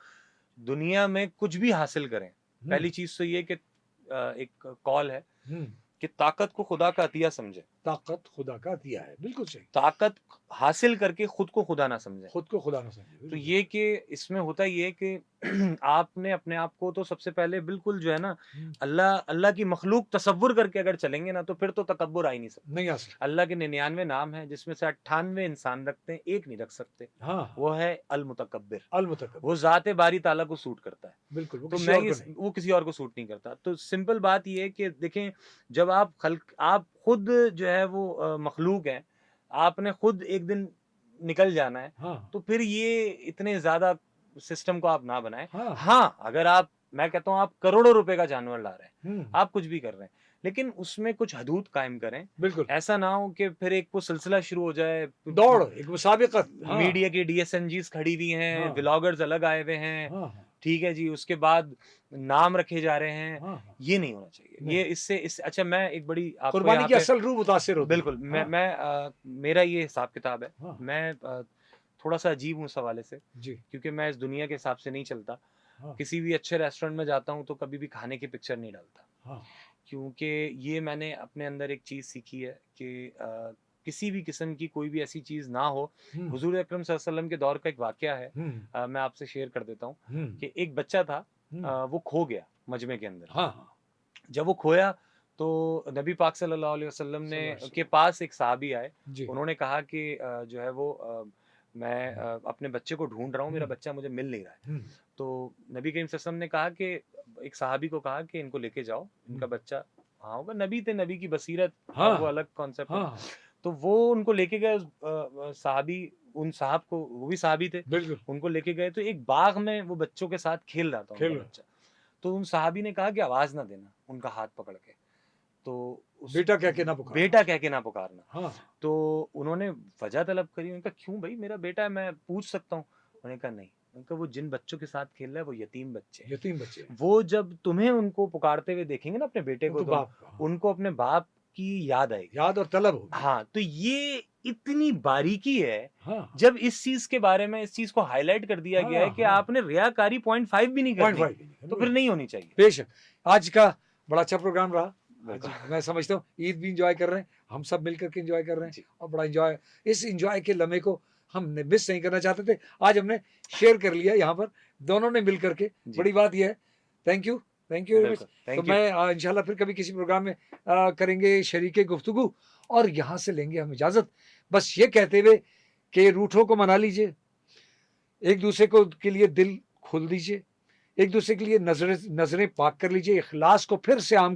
दुनिया में कुछ भी हासिल करें, हुँ, पहली चीज़ तो ये कि एक कॉल है हुँ। कि ताकत को खुदा का अतिया समझें। ताकत खुदा का दिया है, बिल्कुल सही। ताकत हासिल करके खुद को खुदा ना समझें। खुद को खुदा ना समझे, तो बिल्कुल सही। ये कि इसमें होता ये है कि आपने अपने आप को तो सबसे पहले बिल्कुल जो है ना, हुँ, अल्लाह अल्लाह की मखलूक तसव्वुर करके अगर चलेंगे ना, तो फिर तो तकब्बुर आ ही नहीं सकता। नहीं आ सकता। अल्लाह के 99 नाम हैं, जिसमें से 98 इंसान रखते हैं, एक नहीं रख सकते। हाँ, वो है अल मुतकब्बिर। अल-मुतकब्बिर, वो ज़ात बारी ताला को सूट करता है। बिल्कुल, वो तो किसी मैं और ये को नहीं। वो किसी और को सूट नहीं करता। तो सिंपल बात ये है कि देखें, जब आप खुद जो है वो मखलूक हैं, आपने खुद एक दिन निकल जाना है, हाँ, तो फिर ये इतने ज़्यादा सिस्टम को आप ना बनाएँ। हाँ, हाँ, अगर मैं कहता हूँ आप करोड़ों रुपए का जानवर ला रहे हैं, हुँ, आप कुछ भी कर रहे हैं, लेकिन उसमें कुछ हदूद कायम करें। बिल्कुल। ऐसा ना हो कि फिर एक वो सिलसिला शुरू हो जाए, दौड़, एक मुसाबिकत, हाँ, मीडिया की डीएसएनजीज़ खड़ी हुई हैं, हाँ, व्लॉगर्स अलग आए हुए हैं, हाँ, हाँ, ठीक है जी, उसके बाद नाम रखे जा रहे हैं, हाँ, हाँ, ये नहीं होना चाहिए। नहीं। ये इससे अच्छा, मैं एक बड़ी आपको कुर्बानी यहाँ की पे असल रूह मुतासिर होती है। बिल्कुल, हाँ, मेरा ये हिसाब-किताब है। हाँ, मैं थोड़ा-सा अजीब हूँ इस हवाले से, जी, क्योंकि मैं इस दुनिया के हिसाब से नहीं चलता। हाँ, किसी भी अच्छे रेस्टोरेंट में जाता हूँ, तो कभी भी खाने की पिक्चर नहीं डालता। हाँ, क्योंकि ये मैंने अपने अंदर एक चीज़ सीखी है कि किसी भी किस्म की कोई भी ऐसी चीज़ ना हो। हुँ, हुज़ूर अकरम सल्लल्लाहु अलैहि वसल्लम के दौर का एक वाक़या है, हुँ, मैं आपसे शेयर कर देता हूँ हुँ, कि एक बच्चा था, हुँ, वो खो गया मजमे के अंदर। हाँ, हाँ, जब वो खोया, तो नबी पाक सल्लल्लाहु अलैहि वसल्लम ने सल्लल्लाहु अलैहि के वसल्लम। पास एक सहाबी आए। जी, उन्होंने कहा कि जो है वो मैं अपने बच्चे को ढूँढ रहा हूँ, मेरा हुँ, बच्चा मुझे मिल नहीं रहा है। हुँ, तो नबी करीम सल्लल्लाहु अलैहि वसल्लम ने कहा कि एक सहाबी को कहा कि इनको लेके जाओ, हुँ, इनका बच्चा वहाँ होगा। नबी थे, नबी की बसीरत और वो हाँ, अलग कॉन्सेप्ट है। हाँ, तो वो उनको लेके गए, सहाबी उन साहब को, वो भी सहाबी थे, बिल्कुल, उनको लेके गए, तो एक बाग में वो बच्चों के साथ खेल रहा था खेल उनका रहा बच्चा। तो उन सहाबी ने कहा कि आवाज़ ना देना, उनका हाथ पकड़ के। तो उस बेटा कह के ना पुकारना। बेटा कह के ना पुकारना। हाँ, तो उन्होंने वजह तलब करी, उन्होंने कहा क्यों भई, मेरा बेटा है, मैं पूछ सकता हूँ? उन्होंने कहा नहीं। उन्होंने कहा वो जिन बच्चों के साथ खेल रहा है वो यतीम बच्चे हैं। यतीम बच्चे हैं, वो जब तुम्हें उनको पुकारते हुए देखेंगे ना, अपने बेटे को उनको तुम, बाप का, हाँ, उनको अपने बाप की याद आएगी। याद और तलब होगी। हाँ, तो ये इतनी बारीकी है, हाँ, जब इस चीज़ के बारे में इस चीज़ को हाइलाइट कर दिया गया है हाँ, कि हाँ, आपने रियाकारी 0.5 भी नहीं करनी, 0.5 भी नहीं तो करनी, फिर नहीं होनी चाहिए। बेशक। आज का बड़ा अच्छा प्रोग्राम रहा। आज बिल्कुल। मैं समझता हूँ ईद भी एन्जॉय कर रहे हैं, हम सब मिल कर के एन्जॉय कर रहे हैं जी, और बड़ा एन्जॉय इस एन्जॉय के लम्हे को हम मिस नहीं करना चाहते थे। आज हमने शेयर कर लिया यहाँ पर, दोनों ने मिल कर के, जी, बड़ी बात ये है। Thank you very much. बिल्कुल। तो थैंक यू। मैं इंशाल्लाह फिर कभी किसी प्रोग्राम में करेंगे शरीके गुफ्तगू और यहाँ से लेंगे हम इजाज़त। बस ये कहते हुए कि रूठों को मना लीजिए, एक दूसरे को के लिए दिल खोल दीजिए, एक दूसरे के लिए नज़रें पाक कर लीजिए, इखलास को फिर से आम कर